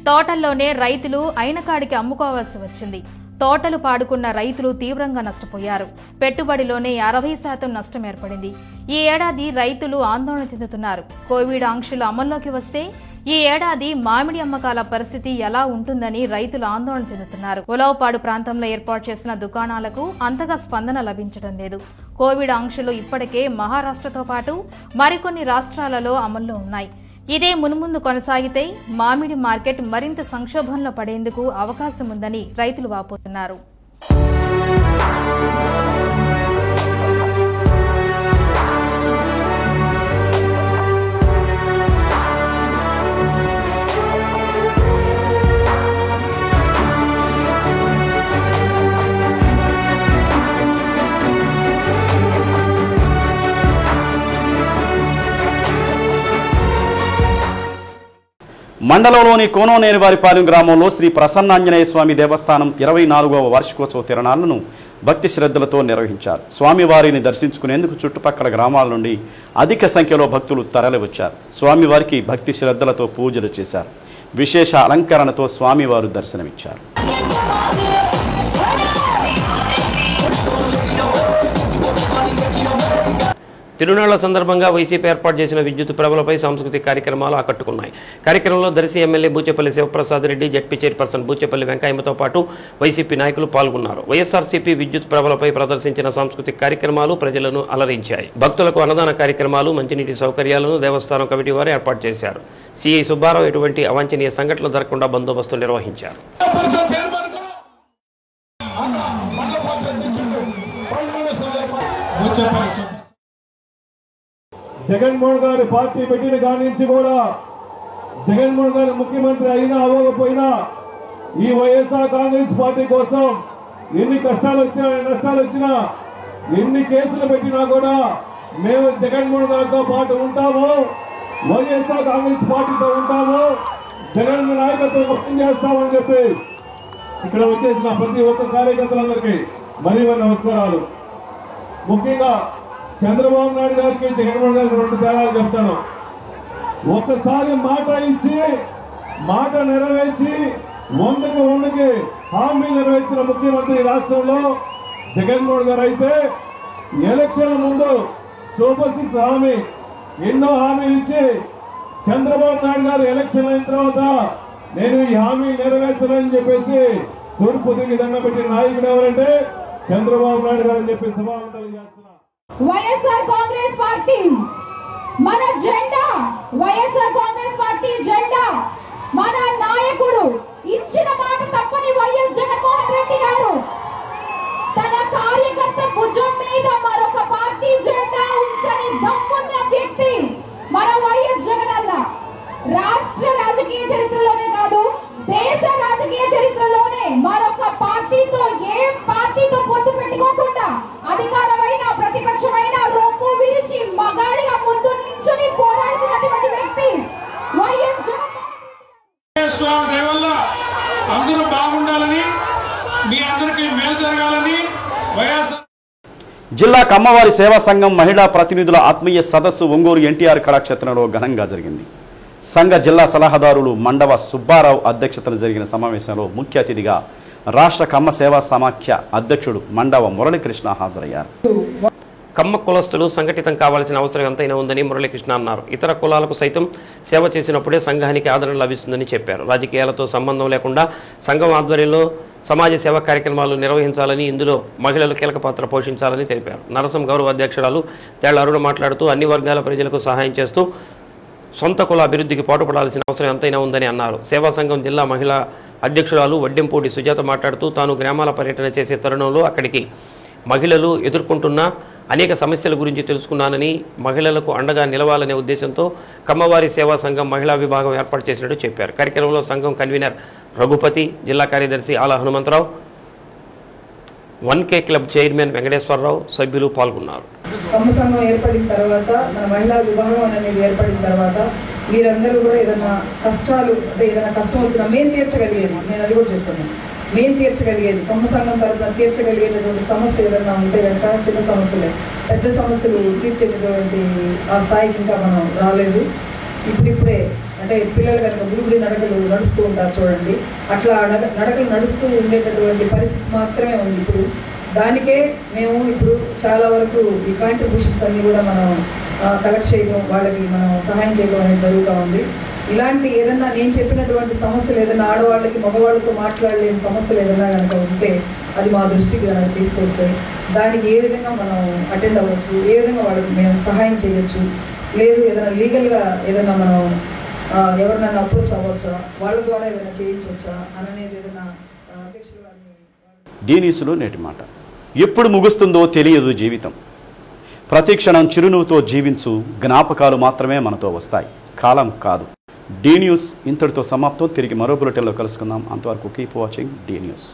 తోటల్లోనే రైతులు అయిన కాడికి అమ్ముకోవాల్సి వచ్చింది. తోటలు పాడుకున్న రైతులు తీవ్రంగా నష్టపోయారు. పెట్టుబడిలోనే 60% నష్టం ఏర్పడింది. ఈ ఏడాది రైతులు ఆందోళన చెందుతున్నారు. కోవిడ్ ఆంక్షలు అమల్లోకి వస్తే ఈ ఏడాది మామిడి అమ్మకాల పరిస్థితి ఎలా ఉంటుందని రైతులు ఆందోళన చెందుతున్నారు. ఉలవపాడు ప్రాంతంలో ఏర్పాటు చేసిన దుకాణాలకు అంతగా స్పందన లభించడం లేదు. కోవిడ్ ఆంక్షలు ఇప్పటికే మహారాష్ట్రతో పాటు మరికొన్ని రాష్ట్రాలలో అమల్లో ఉన్నాయి. ఇదే మున్ముందు కొనసాగితే మామిడి మార్కెట్ మరింత సంక్షోభంలో పడేందుకు అవకాశం ఉందని రైతులు వాపోతున్నారు. మండలంలోని కోననేనివారిపాలెం గ్రామంలో శ్రీ ప్రసన్నాంజనేయ స్వామి దేవస్థానం 24వ వార్షికోత్సవ తిరణాలను భక్తి శ్రద్ధలతో నిర్వహించారు. స్వామివారిని దర్శించుకునేందుకు చుట్టుపక్కల గ్రామాల నుండి అధిక సంఖ్యలో భక్తులు తరలివచ్చారు. స్వామివారికి భక్తి శ్రద్ధలతో పూజలు చేశారు. విశేష అలంకరణతో స్వామివారు దర్శనమిచ్చారు. తిరునాళ్ల సందర్భంగా వైసీపీ ఏర్పాటు చేసిన విద్యుత్ ప్రభలపై సాంస్కృతిక కార్యక్రమాలు ఆకట్టుకున్నాయి. కార్యక్రమంలో Darsi MLA Bucheppalli Sivaprasad Reddy, ZP chairperson Bucheppalli వెంకయ్యతో పాటు వైసీపీ నాయకులు పాల్గొన్నారు. వైఎస్ఆర్సీపీ విద్యుత్ ప్రభలపై ప్రదర్శించిన సాంస్కృతిక కార్యక్రమాలు ప్రజలను అలరించాయి. భక్తులకు అన్నదాన కార్యక్రమాలు, మంచినీటి సౌకర్యాలను దేవస్థానం కమిటీ వారు ఏర్పాటు చేశారు. సిఐ సుబ్బారావు ఎటువంటి అవాంఛనీయ సంఘటనలు జరగకుండా బందోబస్తు నిర్వహించారు. జగన్మోహన్ గారి పార్టీ పెట్టిన కాడి నుంచి కూడా జగన్మోహన్ గారు ముఖ్యమంత్రి అయినా అవ్వకపోయినా ఈ వైఎస్ఆర్ కాంగ్రెస్ పార్టీ కోసం ఎన్ని కష్టాలు వచ్చినా, నష్టాలు వచ్చినా, ఎన్ని కేసులు పెట్టినా కూడా మేము జగన్మోహన్ గారితో పాటు ఉంటాము, వైఎస్ఆర్ కాంగ్రెస్ పార్టీతో ఉంటాము, జగన్ నాయకత్వం వ్యక్తం చేస్తామని చెప్పి ఇక్కడ వచ్చేసిన ప్రతి ఒక్క కార్యకర్తలందరికీ మరీ నమస్కారాలు. ముఖ్యంగా చంద్రబాబు నాయుడు గారికి జగన్మోహన్ గారికి 2 తేడాలు చెప్తాను. ఒక్కసారి మాట ఇచ్చి మాట నెరవేర్చి 100కి హామీ నెరవేర్చిన ముఖ్యమంత్రి రాష్ట్రంలో జగన్మోహన్ గారు అయితే, ఎలక్షన్ ముందు సూపర్ 6 హామీ ఎన్నో హామీలు ఇచ్చి చంద్రబాబు నాయుడు గారు ఎలక్షన్ అయిన తర్వాత నేను ఈ హామీ నెరవేర్చనని చెప్పేసి తూర్పు దిగి దండ పెట్టిన నాయకుడు ఎవరంటే చంద్రబాబు నాయుడు గారు అని చెప్పి సభావంతలు చేస్తున్నారు. వైఎస్ఆర్ కాంగ్రెస్ పార్టీ మన జెండా, వైఎస్ఆర్ కాంగ్రెస్ పార్టీ జెండా, మన నాయకుడు ఇచ్చిన మాట తప్పని వైఎస్ జగన్మోహన్ రెడ్డి గారు తన కార్యకర్త భుజం మీద మరొక పార్టీ జెండా ఉంచని దమ్మున్న వ్యక్తి మన వైఎస్ జగనన్న. రాష్ట్ర రాజకీయ చరిత్రలోనే కాదు, దేశ రాజకీయ చరిత్రలోనే మరొక పార్టీతో, ఏ పార్టీతో పొత్తు పెట్టుకోకుండా అధికారమైన ప్రతిపక్షమైన రొమ్ము విరిచి మగాడిగా ముందు నిల్చుని పోరాడుతున్నటువంటి వ్యక్తి వైఎస్ స్వామి దయ వల్ల అందరూ బాగుండాలని, మీ అందరికీ మేలు జరగాలని వైఎస్ఆర్ జిల్లా కమ్మవారి సేవా సంఘం మహిళా ప్రతినిధుల ఆత్మీయ సదస్సు ఒంగోలు ఎన్టీఆర్ కళాక్షేత్రంలో ఘనంగా జరిగింది. సంఘ జిల్లా సలహాదారులు మండవ సుబ్బారావు అధ్యక్షతన జరిగిన సమావేశంలో ముఖ్య అతిథిగా రాష్ట్ర కమ్మ సేవా సమాఖ్య అధ్యక్షుడు మండవ మురళీకృష్ణ హాజరయ్యారు. కమ్మ కులస్తులు సంఘటితం కావాల్సిన అవసరం ఎంతైనా ఉందని మురళీకృష్ణ అన్నారు. ఇతర కులాలకు సైతం సేవ చేసినప్పుడే సంఘానికి ఆదరణ లభిస్తుందని చెప్పారు. రాజకీయాలతో సంబంధం లేకుండా సంఘం ఆధ్వర్యంలో సమాజ సేవా కార్యక్రమాలు నిర్వహించాలని, ఇందులో మహిళలు కీలక పాత్ర పోషించాలని తెలిపారు. నరసం గౌరవ అధ్యక్షురాలు తేళ్ల అరుణ మాట్లాడుతూ అన్ని వర్గాల ప్రజలకు సహాయం చేస్తూ సొంత కుల అభివృద్ధికి పాటుపడాల్సిన అవసరం ఎంతైనా ఉందని అన్నారు. సేవా సంఘం జిల్లా మహిళా అధ్యక్షురాలు వడ్డెంపూడి సుజాత మాట్లాడుతూ తాను గ్రామాల పర్యటన చేసే తరుణంలో అక్కడికి మహిళలు ఎదుర్కొంటున్న అనేక సమస్యల గురించి తెలుసుకున్నానని, మహిళలకు అండగా నిలవాలనే ఉద్దేశంతో కమ్మవారి సేవా సంఘం మహిళా విభాగం ఏర్పాటు చేసినట్టు చెప్పారు. కార్యక్రమంలో సంఘం కన్వీనర్ రఘుపతి, జిల్లా కార్యదర్శి ఆల Hanumantharao, 1K club chairman Venkateswararao, సభ్యులు పాల్గొన్నారు. కమ్మ సంఘం ఏర్పడిన తర్వాత, మన మహిళా విభాగం అనేది ఏర్పడిన తర్వాత మీరందరూ కూడా ఏదైనా కష్టాలు అంటే ఏదైనా కష్టం వచ్చినా మేము తీర్చగలిగేది, నేను అది కూడా చెప్తున్నాను, మేము తీర్చగలిగేది కమ్మ సంఘం తరఫున తీర్చగలిగేటటువంటి సమస్య ఏదైనా ఉంటే కనుక, చిన్న సమస్యలే, పెద్ద సమస్యలు తీర్చేటటువంటి ఆ స్థాయికి ఇంకా మనం రాలేదు. ఇప్పుడిప్పుడే అంటే పిల్లలు కనుక గుడిగుడి నడకలు నడుస్తూ ఉంటారు చూడండి, అట్లా నడకలు నడుస్తూ ఉండేటటువంటి పరిస్థితి మాత్రమే ఉంది ఇప్పుడు. దానికే మేము ఇప్పుడు చాలా వరకు ఈ కాంట్రిబ్యూషన్స్ అన్నీ కూడా మనం కలెక్ట్ చేయడం, వాళ్ళకి మనం సహాయం చేయడం అనేది జరుగుతూ ఉంది. ఇలాంటి ఏదన్నా నేను చెప్పినటువంటి సమస్యలు ఏదైనా ఆడవాళ్ళకి మగవాళ్ళతో మాట్లాడలేని సమస్యలు ఏదైనా కనుక ఉంటే అది మా దృష్టికి కనుక తీసుకొస్తే దానికి ఏ విధంగా మనం అటెండ్ అవ్వచ్చు, ఏ విధంగా వాళ్ళకి మేము సహాయం చేయొచ్చు, లేదు ఏదైనా లీగల్గా ఏదైనా మనం ఎవరినైనా అప్రోచ్ అవ్వచ్చా, వాళ్ళ ద్వారా ఏదైనా చేయించవచ్చా అనేది ఏదైనా అధ్యక్షుల వారిని. డి న్యూస్లో నేటి మాట. ఎప్పుడు ముగుస్తుందో తెలియదు జీవితం. ప్రతి క్షణం చిరునవ్వుతో జీవించు, జ్ఞాపకాలు మాత్రమే మనతో వస్తాయి, కాలం కాదు. డి న్యూస్ ఇంతటితో సమాప్తం. తిరిగి మరో బులెటిన్లో కలుసుకుందాం. అంతవరకు కీప్ వాచింగ్ డి న్యూస్.